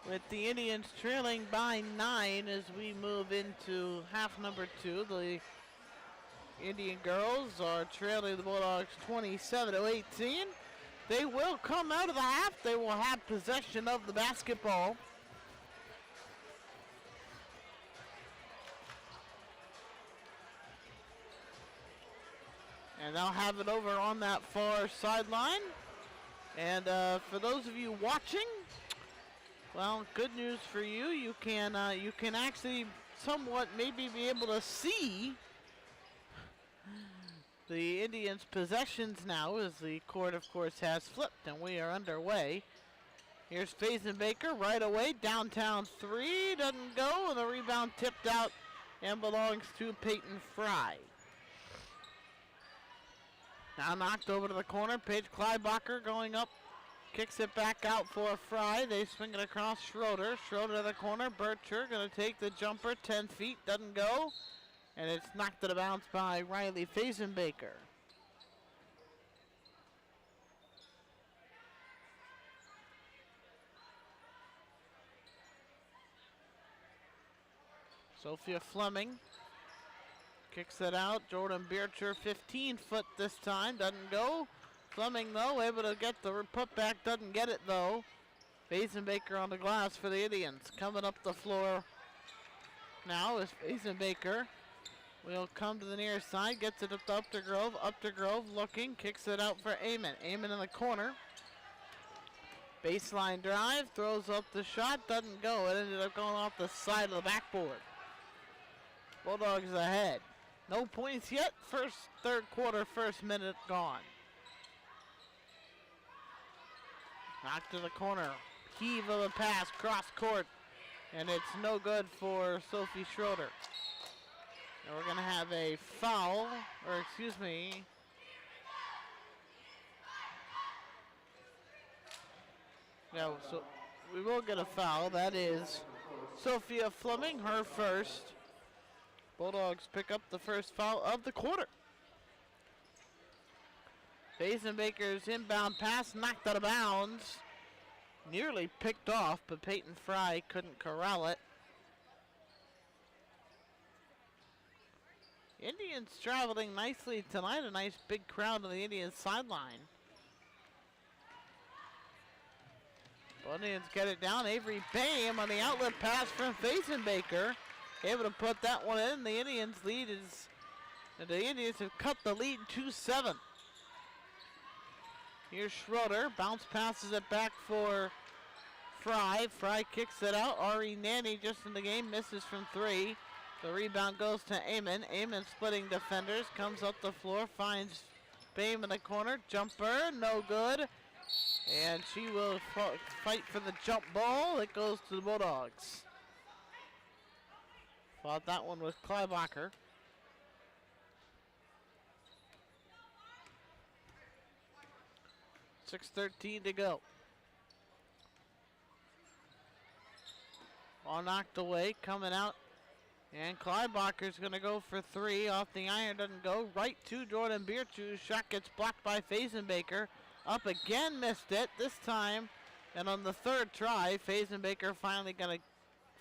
with the Indians trailing by 9 as we move into half number 2. The Indian girls are trailing the Bulldogs 27-18. They will come out of the half. They will have possession of the basketball. And they'll have it over on that far sideline. And for those of you watching, well, good news for you. You can actually somewhat maybe be able to see the Indians' possessions now as the court, of course, has flipped and we are underway. Here's Fazenbaker right away. Downtown three. Doesn't go. And the rebound tipped out and belongs to Peyton Fry. Now knocked over to the corner. Paige Kleibacher going up. Kicks it back out for Fry. They swing it across Schroeder. Schroeder to the corner. Bircher going to take the jumper. 10 feet. Doesn't go. And it's knocked to the bounce by Riley Fazenbaker. Sophia Fleming kicks it out. Jordan Bircher, 15 foot this time. Doesn't go. Fleming, though, able to get the putback. Doesn't get it, though. Fazenbaker on the glass for the Indians. Coming up the floor now is Fazenbaker. Will come to the near side. Gets it up to Updegrove. Updegrove looking. Kicks it out for Amon. Amon in the corner. Baseline drive. Throws up the shot. Doesn't go. It ended up going off the side of the backboard. Bulldogs ahead. No points yet. Third quarter, first minute gone. Knocked to the corner. Heave of a pass, cross court. And it's no good for Sophie Schroeder. And we're going to have a foul, or excuse me. No, so we will get a foul. That is Sophia Fleming, her first. Bulldogs pick up the first foul of the quarter. Fazenbaker's inbound pass knocked out of bounds. Nearly picked off, but Peyton Fry couldn't corral it. Indians traveling nicely tonight. A nice big crowd on the Indians sideline. Indians get it down. Avery Bam on the outlet pass from Fazenbaker. Able to put that one in. The Indians lead is, the Indians have cut the lead 2-7. Here's Schroeder. Bounce passes it back for Fry. Fry kicks it out. Ari Nanny just in the game. Misses from three. The rebound goes to Amon. Amon splitting defenders. Comes up the floor. Finds Bame in the corner. Jumper. No good. And she will fight for the jump ball. It goes to the Bulldogs. Fought that one with Kleibacher. .6:13 to go. Ball knocked away, coming out. And Kleibacher's going to go for three. Off the iron, doesn't go. Right to Jordan Birchu. Shot gets blocked by Fazenbaker. Up again, missed it this time. And on the third try, Fazenbaker finally going to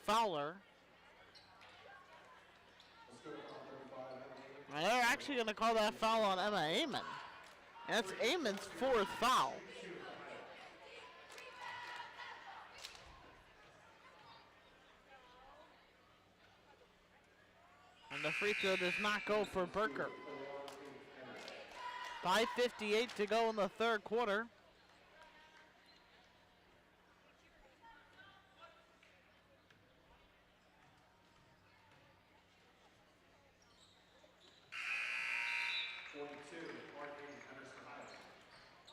foul her. And they're actually going to call that foul on Emma Amon. And that's Amon's fourth foul. And the free throw does not go for Burker. 5:58 to go in the third quarter.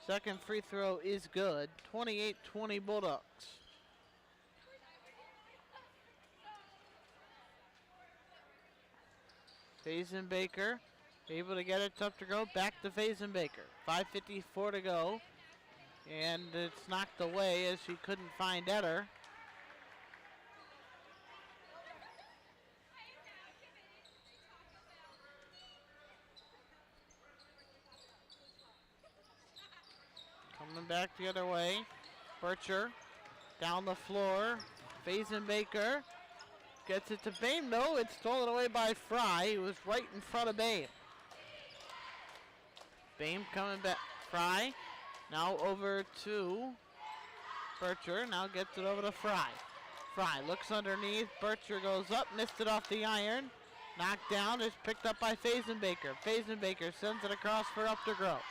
Second free throw is good. 28-20 Bulldogs. Fazenbaker able to get it, tough to go. Back to Fazenbaker. 5:54 to go. And it's knocked away as she couldn't find Etter. back the other way. Bircher down the floor. Fazenbaker gets it to Bame. No, it's stolen away by Fry. He was right in front of Bame. Bame coming back. Fry now over to Bircher. Now gets it over to Fry. Fry looks underneath. Bircher goes up. Missed it off the iron. Knocked down. Is picked up by Fazenbaker. Fazenbaker sends it across for Updergrove.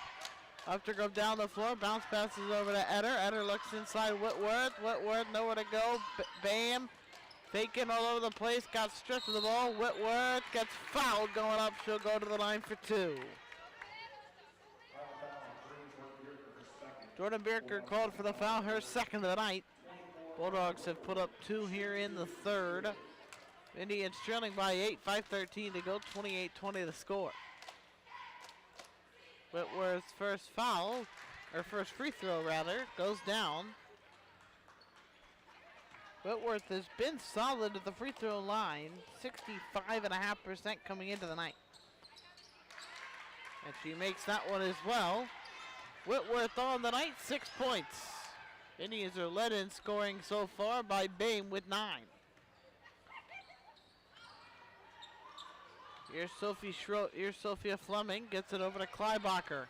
Updergrove down the floor. Bounce passes over to Eder. Eder looks inside Whitworth. Whitworth nowhere to go. Bam. Faking all over the place. Got stripped of the ball. Whitworth gets fouled going up. She'll go to the line for 2. Jordan Bierker called for the foul. Her second of the night. Bulldogs have put up 2 here in the third. Indians trailing by 8. 5:13 to go. 28-20 the score. Whitworth's first foul, or first free throw rather, goes down. Whitworth has been solid at the free throw line, 65.5% coming into the night. And she makes that one as well. Whitworth on the night, 6 points. Indians are led in scoring so far by Bame with 9. Here's Sophia Fleming, gets it over to Kleibacher.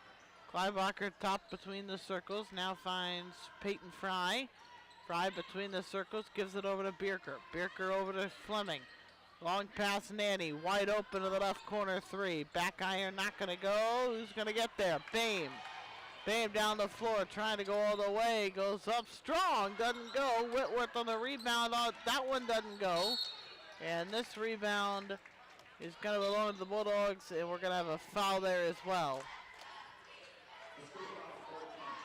Kleibacher top between the circles, now finds Peyton Fry. Fry between the circles, gives it over to Bierker. Bierker over to Fleming. Long pass Nanny, wide open to the left corner 3. Back iron, not gonna go. Who's gonna get there? Bame. Bame down the floor, trying to go all the way. Goes up strong, doesn't go. Whitworth on the rebound, that one doesn't go. And this rebound is going to belong to the Bulldogs, and we're going to have a foul there as well.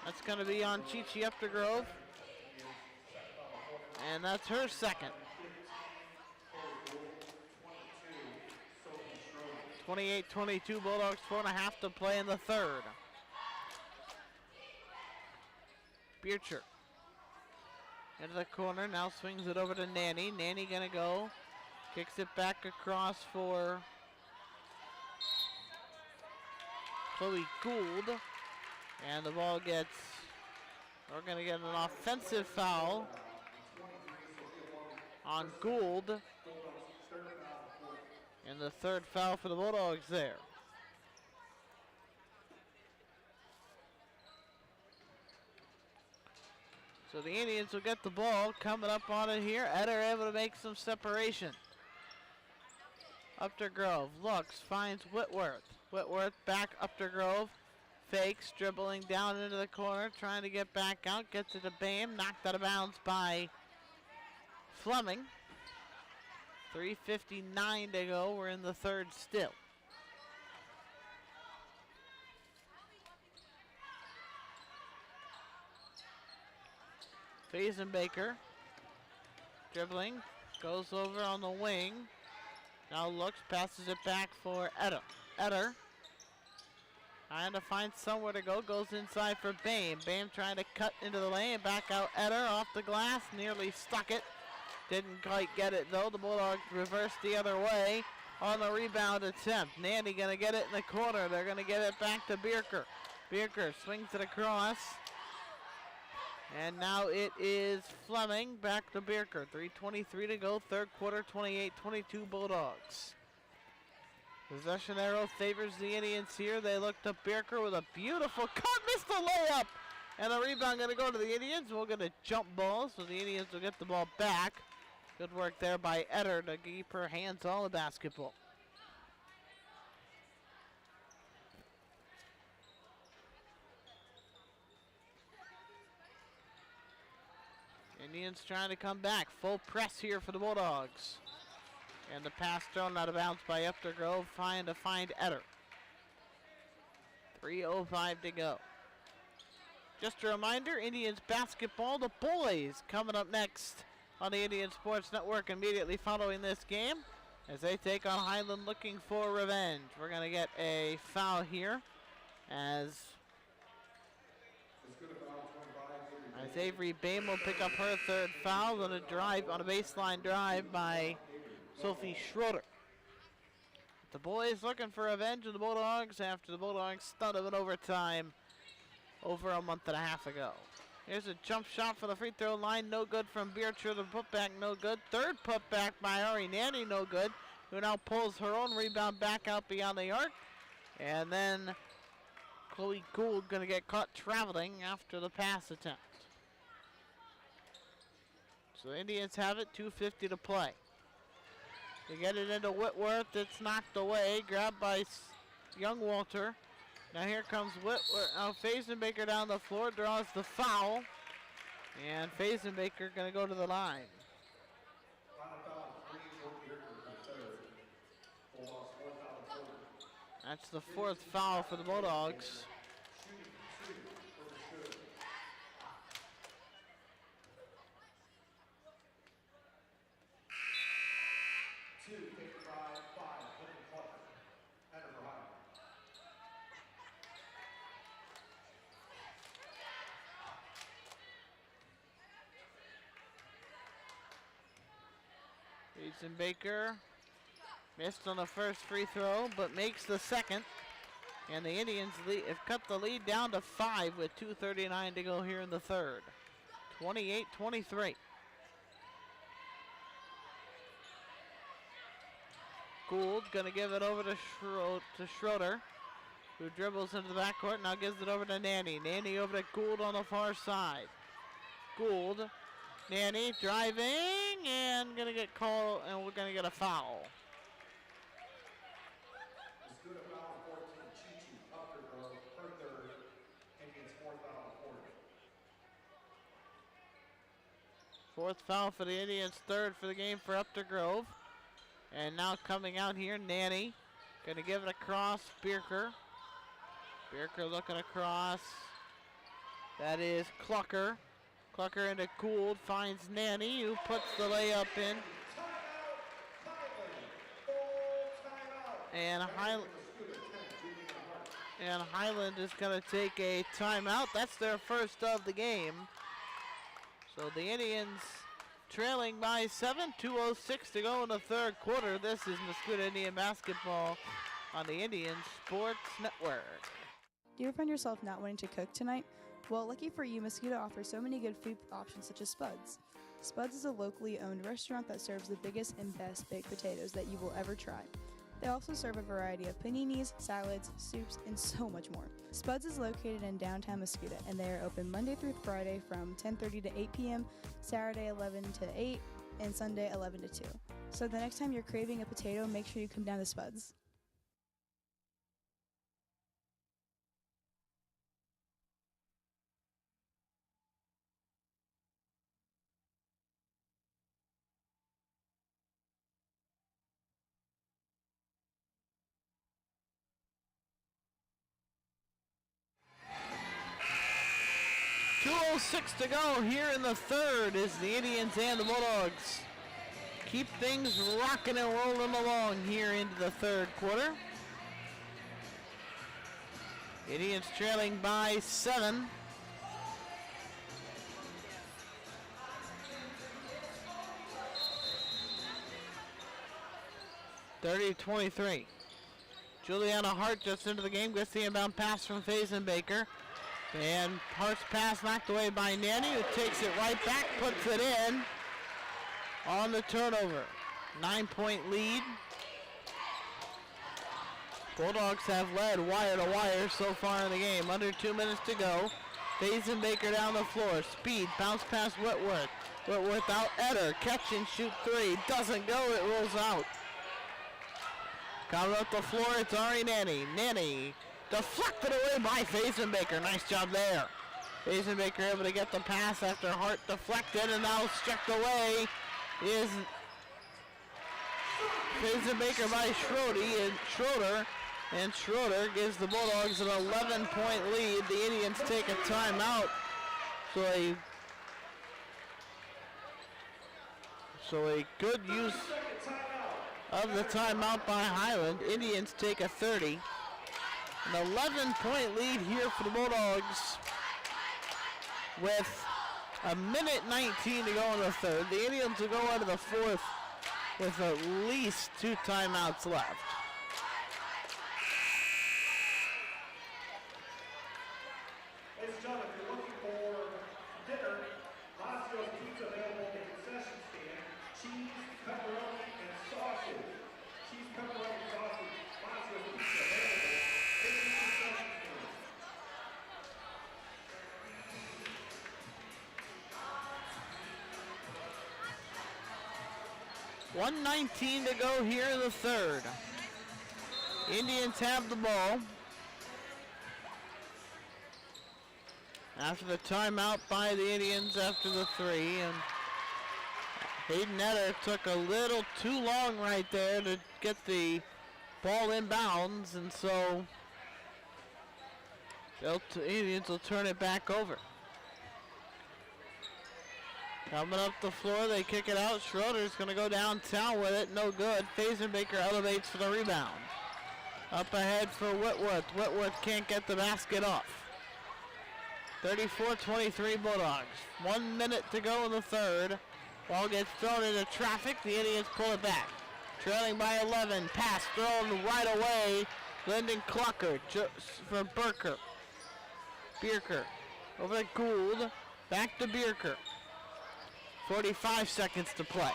That's going to be on Chi-Chi Updergrove. And that's her second. 28-22 Bulldogs, 4.5 to play in the third. Biercher into the corner, now swings it over to Nanny. Nanny going to go. Kicks it back across for Chloe Gould. And the ball gets, we're going to get an offensive foul on Gould. And the third foul for the Bulldogs there. So the Indians will get the ball coming up on it here. Eder able to make some separation. Updergrove looks, finds Whitworth. Whitworth back Updergrove. Fakes, dribbling down into the corner, trying to get back out. Gets it to Bam, knocked out of bounds by Fleming. 3:59 to go. We're in the third still. Fazenbaker dribbling, goes over on the wing. Now looks, passes it back for Eder. Eder trying to find somewhere to go, goes inside for Bame. Bame trying to cut into the lane, back out Eder off the glass, nearly stuck it. Didn't quite get it though. The Bulldogs reversed the other way on the rebound attempt. Nanny gonna get it in the corner. They're gonna get it back to Bierker. Bierker swings it across. And now it is Fleming back to Bierker. 3:23 to go, third quarter, 28-22 Bulldogs. Possession arrow favors the Indians here. They look to Bierker with a beautiful cut, missed the layup. And the rebound gonna go to the Indians. We'll get a jump ball, so the Indians will get the ball back. Good work there by Eder to keep her hands on the basketball. Indians trying to come back. Full press here for the Bulldogs. And the pass thrown out of bounds by Updergrove, trying to find Eder. 3:05 to go. Just a reminder, Indians basketball, the boys, coming up next on the Indian Sports Network immediately following this game as they take on Highland looking for revenge. We're going to get a foul here as Avery Bame will pick up her third foul on a drive, on a baseline drive by Sophie Schroeder. The boys looking for revenge of the Bulldogs after the Bulldogs stud of an overtime over a month and a half ago. Here's a jump shot for the free throw line. No good from Bearcher. The putback, no good. Third putback by Ari Nanny, no good. Who now pulls her own rebound back out beyond the arc. And then Chloe Gould going to get caught traveling after the pass attempt. So the Indians have it, 2:50 to play. They get it into Whitworth. It's knocked away. Grabbed by Young Walter. Now here comes Whitworth. Now Fazenbaker down the floor, draws the foul. And Fazenbaker going to go to the line. That's the fourth foul for the Bulldogs. Baker missed on the first free throw, but makes the second. And the Indians have cut the lead down to 5 with 2:39 to go here in the third. 28-23. Gould gonna give it over to Schroeder, who dribbles into the backcourt. Now gives it over to Nanny. Nanny over to Gould on the far side. Gould. Nanny driving and gonna get called, and we're gonna get a foul. Mascoutah foul 14, Chichi, Uppergrove, her third, Indians fourth foul 40. Fourth foul for the Indians, third for the game for Updergrove. And now coming out here, Nanny. Gonna give it across, Bierker. Bierker looking across. That is Clucker. Clucker into Gould, finds Nanny, who puts the layup in. And Highland is going to take a timeout. That's their first of the game. So the Indians trailing by 7, 2:06 to go in the third quarter. This is Mascoutah Indian basketball on the Indian Sports Network. Do you ever find yourself not wanting to cook tonight? Well, lucky for you, Mascoutah offers so many good food options such as Spuds. Spuds is a locally owned restaurant that serves the biggest and best baked potatoes that you will ever try. They also serve a variety of paninis, salads, soups, and so much more. Spuds is located in downtown Mascoutah, and they are open Monday through Friday from 10:30 to 8 p.m., Saturday 11 to 8, and Sunday 11 to 2. So the next time you're craving a potato, make sure you come down to Spuds. .206 to go here in the third as the Indians and the Bulldogs keep things rocking and rolling along here into the third quarter. Indians trailing by 7. .30-23. Juliana Hart just into the game, gets the inbound pass from Fazenbaker. And Hart's pass knocked away by Nanny, who takes it right back, puts it in on the turnover. 9-point lead. Bulldogs have led wire to wire so far in the game. Under 2 minutes to go. Fazenbaker down the floor. Speed, bounce past Whitworth. Whitworth out, Eder, catch and shoot three. Doesn't go, it rolls out. Coming up the floor, it's Ari Nanny. Nanny deflected away by Fazenbaker. Nice job there. Fazenbaker able to get the pass after Hart deflected, and now struck away is Fazenbaker by Schroeder. And Schroeder gives the Bulldogs an 11-point lead. The Indians take a timeout. So a good use of the timeout by Highland. Indians take a 30. An 11-point lead here for the Bulldogs with a minute 19 to go in the third. The Indians will go into the fourth with at least 2 timeouts left. 1:19 to go here in the third. Indians have the ball. After the timeout by the Indians after the three, and Hayden Netter took a little too long right there to get the ball in bounds, and so the Indians will turn it back over. Coming up the floor, they kick it out. Schroeder's going to go downtown with it. No good. Fazenbaker elevates for the rebound. Up ahead for Whitworth. Whitworth can't get the basket off. 34-23 Bulldogs. 1 minute to go in the third. Ball gets thrown into traffic. The Indians pull it back. Trailing by 11. Pass thrown right away. Lyndon Clucker for Bierker. Over to Gould. Back to Bierker. 45 seconds to play.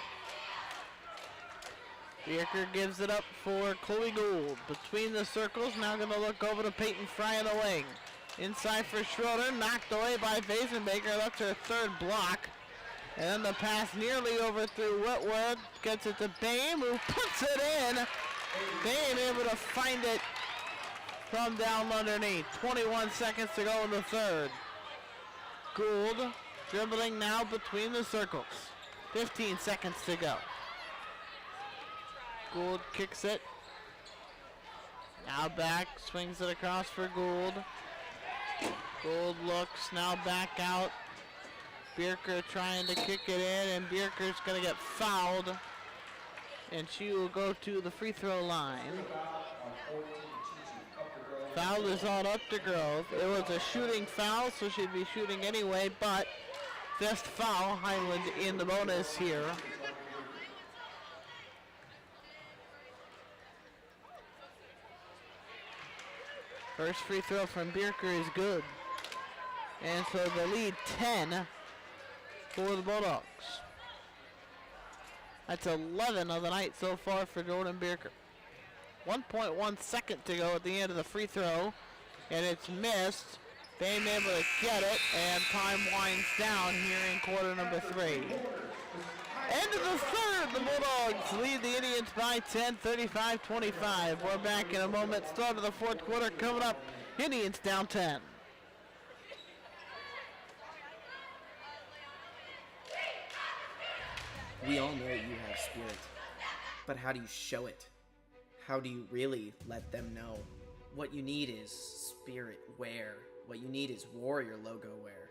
Bierker gives it up for Chloe Gould. Between the circles, now going to look over to Peyton Fry in the wing. Inside for Schroeder, knocked away by Fazenbaker. That's her third block. And then the pass nearly over through Whitworth. Gets it to Bame, who puts it in. Bame able to find it from down underneath. 21 seconds to go in the third. Gould dribbling now between the circles. 15 seconds to go. Gould kicks it. Now back, swings it across for Gould. Gould looks, now back out. Bierker trying to kick it in, and Bierker's going to get fouled. And she will go to the free throw line. Foul is on Updegrove. It was a shooting foul, so she'd be shooting anyway, but fifth foul, Highland in the bonus here. First free throw from Bierker is good. And so the lead 10 for the Bulldogs. That's 11 of the night so far for Jordan Bierker. 1.1 second to go at the end of the free throw, and it's missed. Bame able to get it, and time winds down here in quarter number 3. End of the third, the Bulldogs lead the Indians by 10, 35-25. We're back in a moment. Start of the fourth quarter coming up. Indians down 10. We all know you have spirit, but how do you show it? How do you really let them know? What you need is spirit wear. What you need is Warrior logo wear.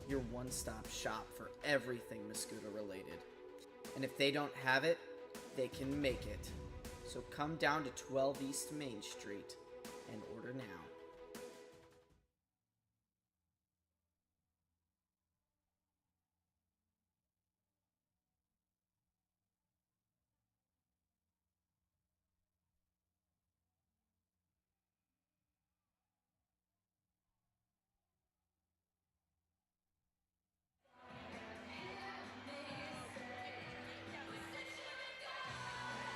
Your one-stop shop for everything Mascoutah related. And if they don't have it, they can make it. So come down to 12 East Main Street and order now.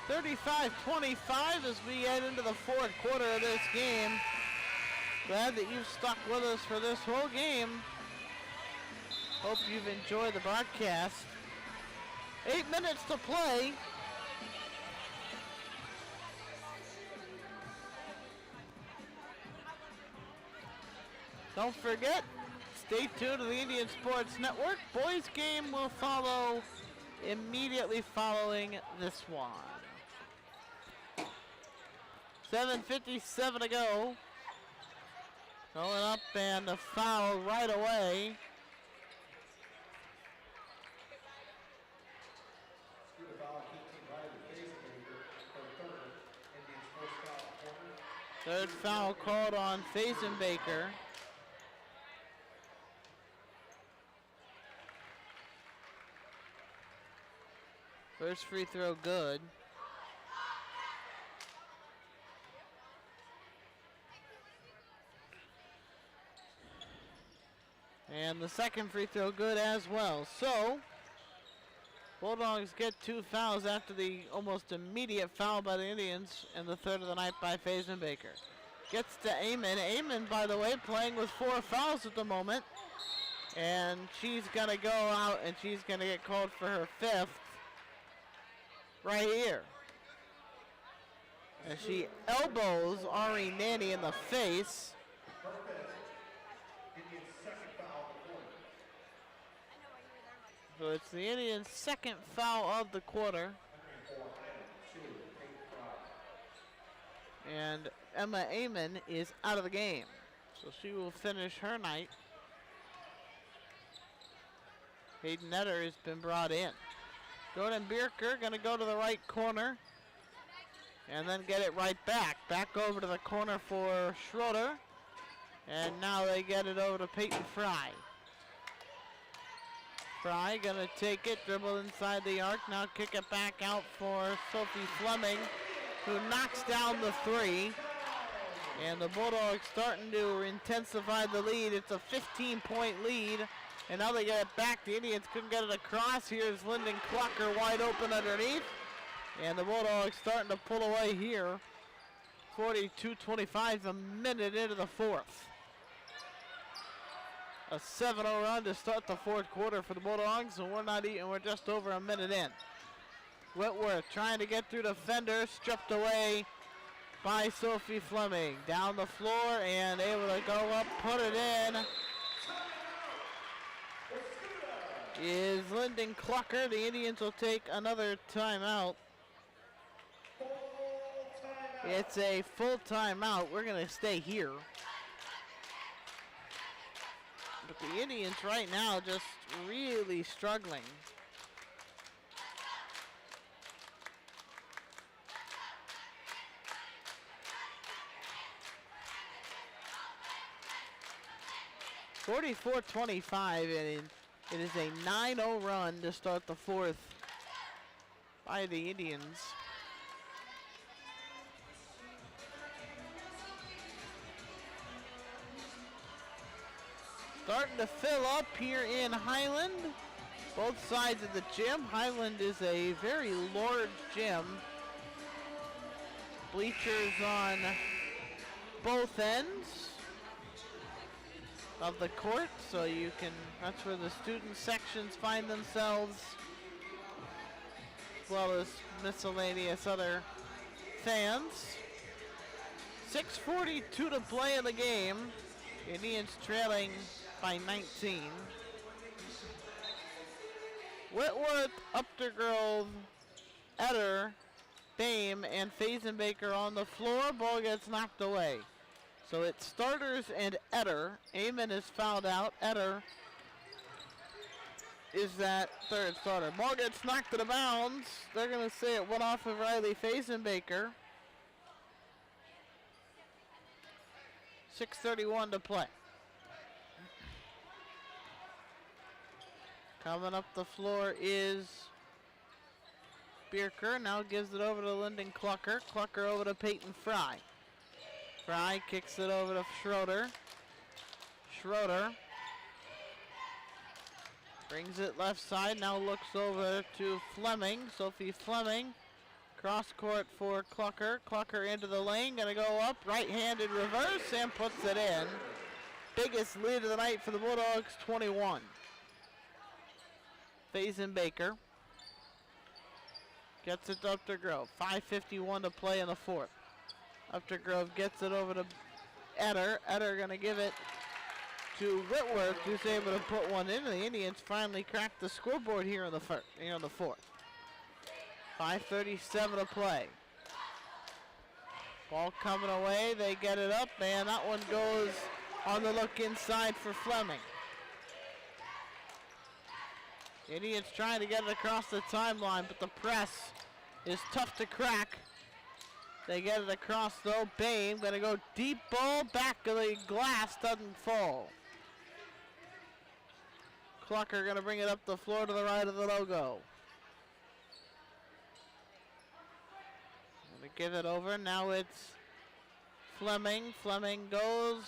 $35-25 as we head into the fourth quarter of this game. Glad that you've stuck with us for this whole game. Hope you've enjoyed the broadcast. 8 minutes to play. Don't forget, stay tuned to the Indian Sports Network. Boys game will follow immediately following this one. 7:57 to go. Going up and a foul right away. Third foul called on Fazenbaker. First free throw good. And the second free throw good as well. So, Bulldogs get 2 fouls after the almost immediate foul by the Indians in the third of the night by Fazenbaker. Gets to Amon. Amon, by the way, playing with 4 fouls at the moment. And she's going to go out and she's going to get called for her 5th. right here. And she elbows Ari Nanny in the face. So it's the Indians' second foul of the quarter. And Emma Amon is out of the game. So she will finish her night. Hayden Netter has been brought in. Jordan Bierker going to go to the right corner and then get it right back. Back over to the corner for Schroeder. And now they get it over to Peyton Fry. Fry going to take it, dribble inside the arc, now kick it back out for Sophie Fleming, who knocks down the three. And the Bulldogs starting to intensify the lead. It's a 15-point lead. And now they get it back. The Indians couldn't get it across. Here's Lyndon Clucker wide open underneath. And the Bulldogs starting to pull away here. 42-25, a minute into the fourth. A 7-0 run to start the fourth quarter for the Bulldogs, and we're just over a minute in. Whitworth trying to get through the fender, stripped away by Sophie Fleming. Down the floor and able to go up, put it in. Is Lyndon Clucker. The Indians will take another timeout. It's a full timeout. We're going to stay here. But the Indians right now just really struggling. (44-25), and it is a 9-0 run to start the fourth by the Indians. Starting to fill up here in Highland. Both sides of the gym. Highland is a very large gym. Bleachers on both ends of the court, so you can, that's where the student sections find themselves, as well as miscellaneous other fans. 6:42 to play in the game. Indians trailing by 19. Whitworth, Updergrove, Etter, Bame, and Fazenbaker on the floor. Ball gets knocked away. So it's starters and Etter. Amon is fouled out. Etter is that third starter. Ball gets knocked out of bounds. They're going to say it went off of Riley Fazenbaker. 6:31 to play. Coming up the floor is Bierker. Now gives it over to Lyndon Clucker. Clucker over to Peyton Fry. Fry kicks it over to Schroeder. Schroeder brings it left side. Now looks over to Fleming. Sophie Fleming. Cross court for Clucker. Clucker into the lane. Gonna go up. Right-handed reverse and puts it in. Biggest lead of the night for the Bulldogs, 21. Fazenbaker gets it to Updergrove. 5:51 to play in the fourth. Updergrove gets it over to Etter. Etter going to give it to Whitworth, who's able to put one in. The Indians finally cracked the scoreboard here in the fourth. 5:37 to play. Ball coming away. They get it up, and that one goes on the look inside for Fleming. Indians trying to get it across the timeline, but the press is tough to crack. They get it across though. Bame gonna go deep ball, back of the glass, doesn't fall. Clucker gonna bring it up the floor to the right of the logo. Gonna give it over, now it's Fleming. Fleming goes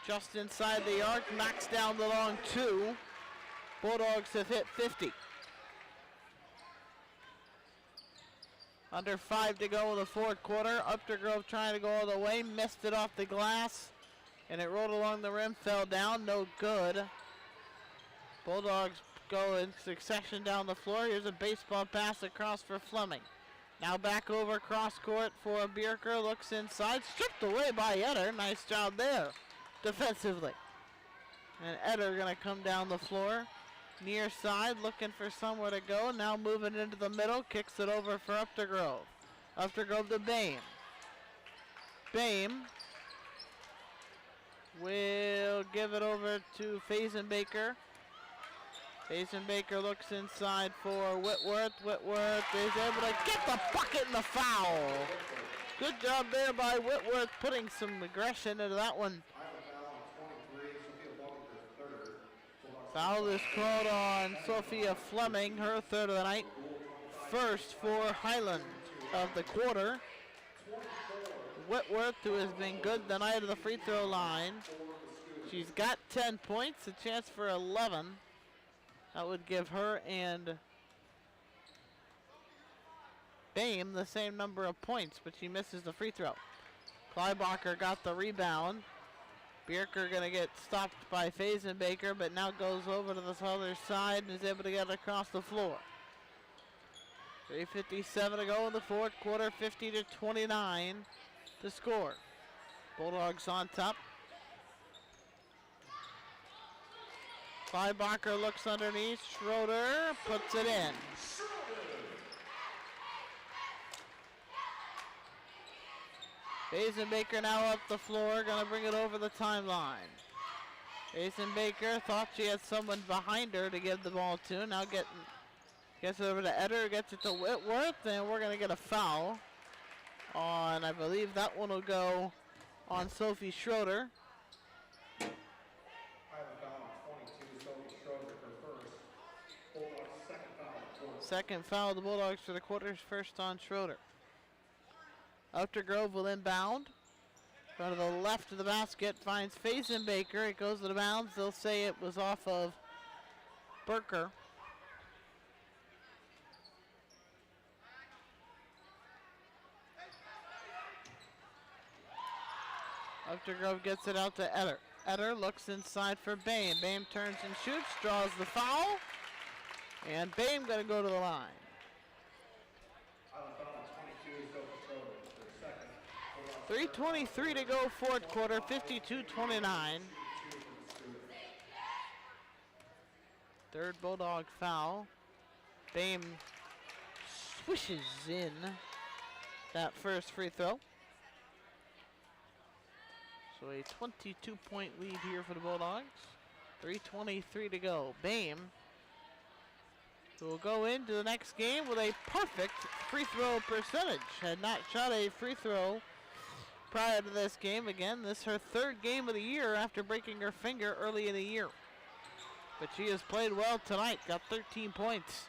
just inside the arc, knocks down the long two. Bulldogs have hit 50. Under 5 to go in the fourth quarter. Updergrove trying to go all the way, missed it off the glass, and it rolled along the rim, fell down, no good. Bulldogs go in succession down the floor. Here's a baseball pass across for Fleming. Now back over cross court for Bierker. Looks inside. Stripped away by Eder. Nice job there defensively. And Eder going to come down the floor. Near side, looking for somewhere to go. Now moving into the middle. Kicks it over for Uptergrove. Uptergrove to Bame. Bame will give it over to Fazenbaker. Fazenbaker looks inside for Whitworth. Whitworth is able to get the bucket and the foul. Good job there by Whitworth, putting some aggression into that one. Foul is called on Sophia Fleming, her third of the night. First for Highland of the quarter. Whitworth, who has been good tonight at the free throw line. She's got 10 points, a chance for 11. That would give her and Bame the same number of points, but she misses the free throw. Kleibacher got the rebound. Bierker going to get stopped by Fazenbaker, but now goes over to this other side and is able to get it across the floor. 3:57 to go in the fourth quarter, 50-29 to score. Bulldogs on top. Kleibacher looks underneath. Schroeder puts it in. Fazenbaker now up the floor, gonna bring it over the timeline. Fazenbaker thought she had someone behind her to give the ball to. Now gets it over to Eder, gets it to Whitworth, and we're gonna get a foul on, I believe that one will go on Sophie Schroeder. Second foul of the Bulldogs for the quarters, first on Schroeder. Uptergrove will inbound. Front of the left of the basket, finds Fazenbaker. It goes to the bounds. They'll say it was off of Burker. Uptergrove gets it out to Eder. Eder looks inside for Bame. Bame turns and shoots, draws the foul. And Bame going to go to the line. 3:23 to go, fourth quarter, 52-29. Third Bulldog foul. Bame swishes in that first free throw. So a 22-point lead here for the Bulldogs. 3:23 to go. Bame will go into the next game with a perfect free throw percentage. Had not shot a free throw prior to this game. Again, this is her third game of the year after breaking her finger early in the year. But she has played well tonight, got 13 points.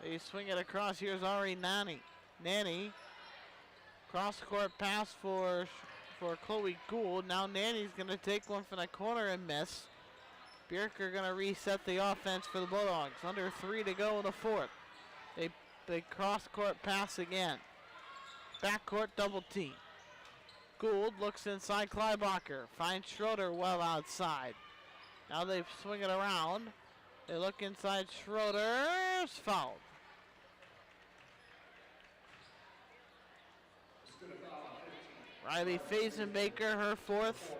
They swing it across. Here's Ari Nani. Cross-court pass for Chloe Gould. Now Nanny's going to take one from the corner and miss. Bierker going to reset the offense for the Bulldogs. Under 3 to go in the fourth. They cross-court pass again. Backcourt double team. Gould looks inside Kleibacher. Finds Schroeder well outside. Now they swing it around. They look inside Schroeder's fouled. Riley Fazenbaker, her fourth.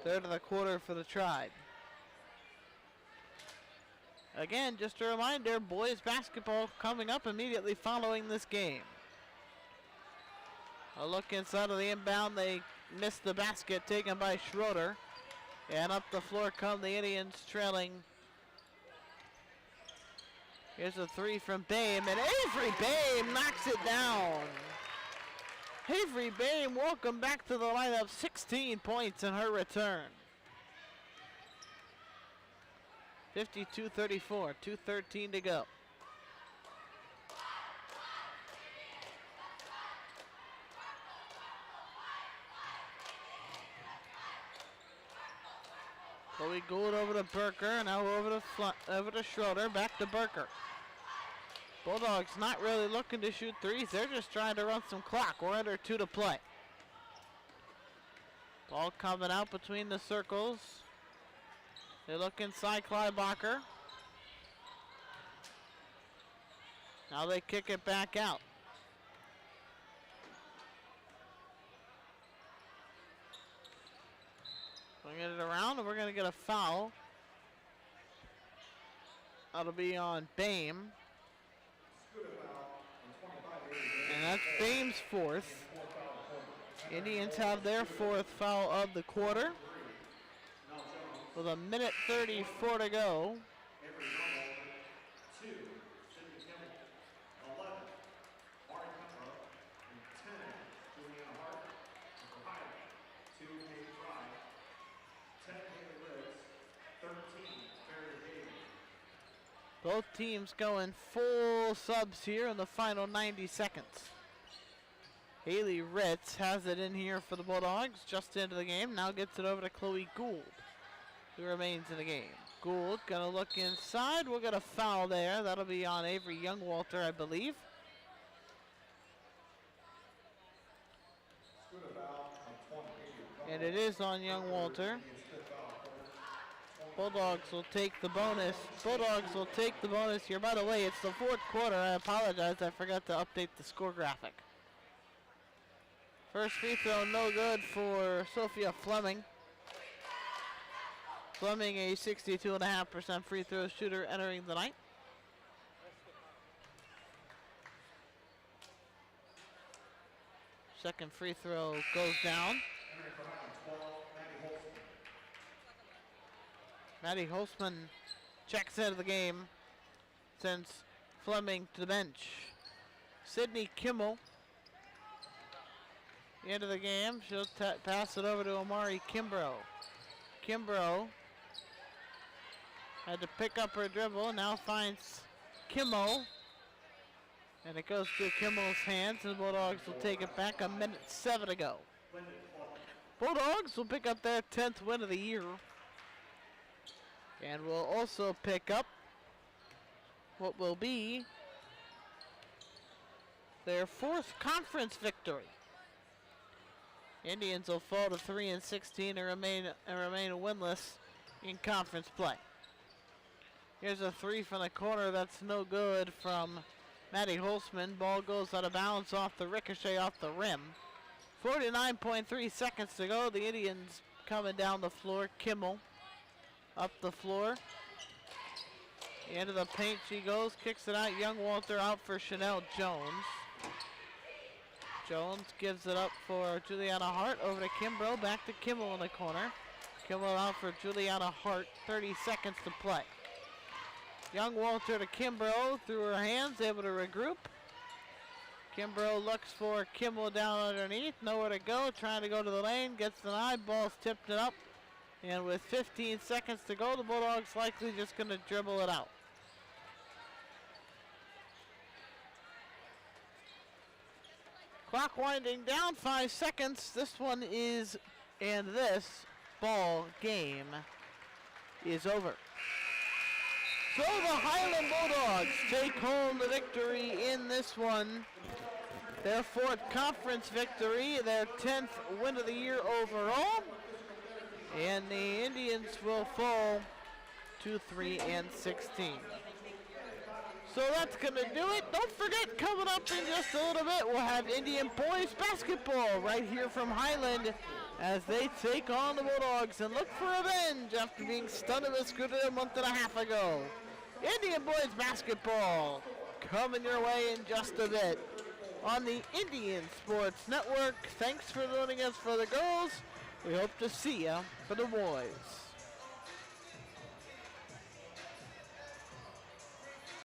Third of the quarter for the Tribe. Again, just a reminder, boys basketball coming up immediately following this game. A look inside of the inbound. They missed the basket taken by Schroeder. And up the floor come the Indians, trailing. Here's a three from Bame, and Avery Bame knocks it down. Avery Bame, welcome back to the lineup. 16 points in her return. 52-34, 2:13 to go. Chloe Gould over to Burker, now over to Schroeder, back to Burker. Bulldogs not really looking to shoot threes, they're just trying to run some clock. We're under 2 to play. Ball coming out between the circles. They look inside Kleibacher. Now they kick it back out. Bring it around, and we're going to get a foul. That'll be on Bame. And that's Bame's fourth. Indians have their fourth foul of the quarter. With a minute 34 to go. Both teams going full subs here in the final 90 seconds. Haley Ritz has it in here for the Bulldogs, just into the game. Now gets it over to Chloe Gould, who remains in the game. Gould gonna look inside. We'll get a foul there. That'll be on Avery Youngwalter, I believe. And it is on Youngwalter. Bulldogs will take the bonus. Bulldogs will take the bonus here. By the way, it's the fourth quarter. I apologize. I forgot to update the score graphic. First free throw, no good for Sophia Fleming. Fleming, a 62.5% free throw shooter entering the night. Second free throw goes down. Maddie Holzman checks out of the game, sends Fleming to the bench. Sydney Kimmel into the game. She'll pass it over to Amari Kimbrough. Kimbrough had to pick up her dribble, now finds Kimmel. And it goes to Kimmel's hands, and the Bulldogs will take it back. A minute 7 to go. Bulldogs will pick up their 10th win of the year. And will also pick up what will be their fourth conference victory. Indians will fall to 3-16 and remain winless in conference play. Here's a three from the corner that's no good from Maddie Holzman. Ball goes out of bounds off the ricochet off the rim. 49.3 seconds to go. The Indians coming down the floor. Kimmel up the floor. Into the paint she goes. Kicks it out. Youngwalter out for Chanel Jones. Jones gives it up for Juliana Hart. Over to Kimbrough. Back to Kimmel in the corner. Kimmel out for Juliana Hart. 30 seconds to play. Youngwalter to Kimbrough. Through her hands. Able to regroup. Kimbrough looks for Kimmel down underneath. Nowhere to go. Trying to go to the lane. Gets denied. Ball's tipped it up. And with 15 seconds to go, the Bulldogs likely just going to dribble it out. Clock winding down, 5 seconds. This one is, and this ball game is over. So the Highland Bulldogs take home the victory in this one. Their fourth conference victory, their 10th win of the year overall. And the Indians will fall to 3-16. So that's going to do it. Don't forget, coming up in just a little bit, we'll have Indian boys basketball right here from Highland as they take on the Bulldogs and look for revenge after being stunned at Mascoutah a month and a half ago. Indian boys basketball coming your way in just a bit on the Indian Sports Network. Thanks for joining us for the girls. We hope to see you for the boys.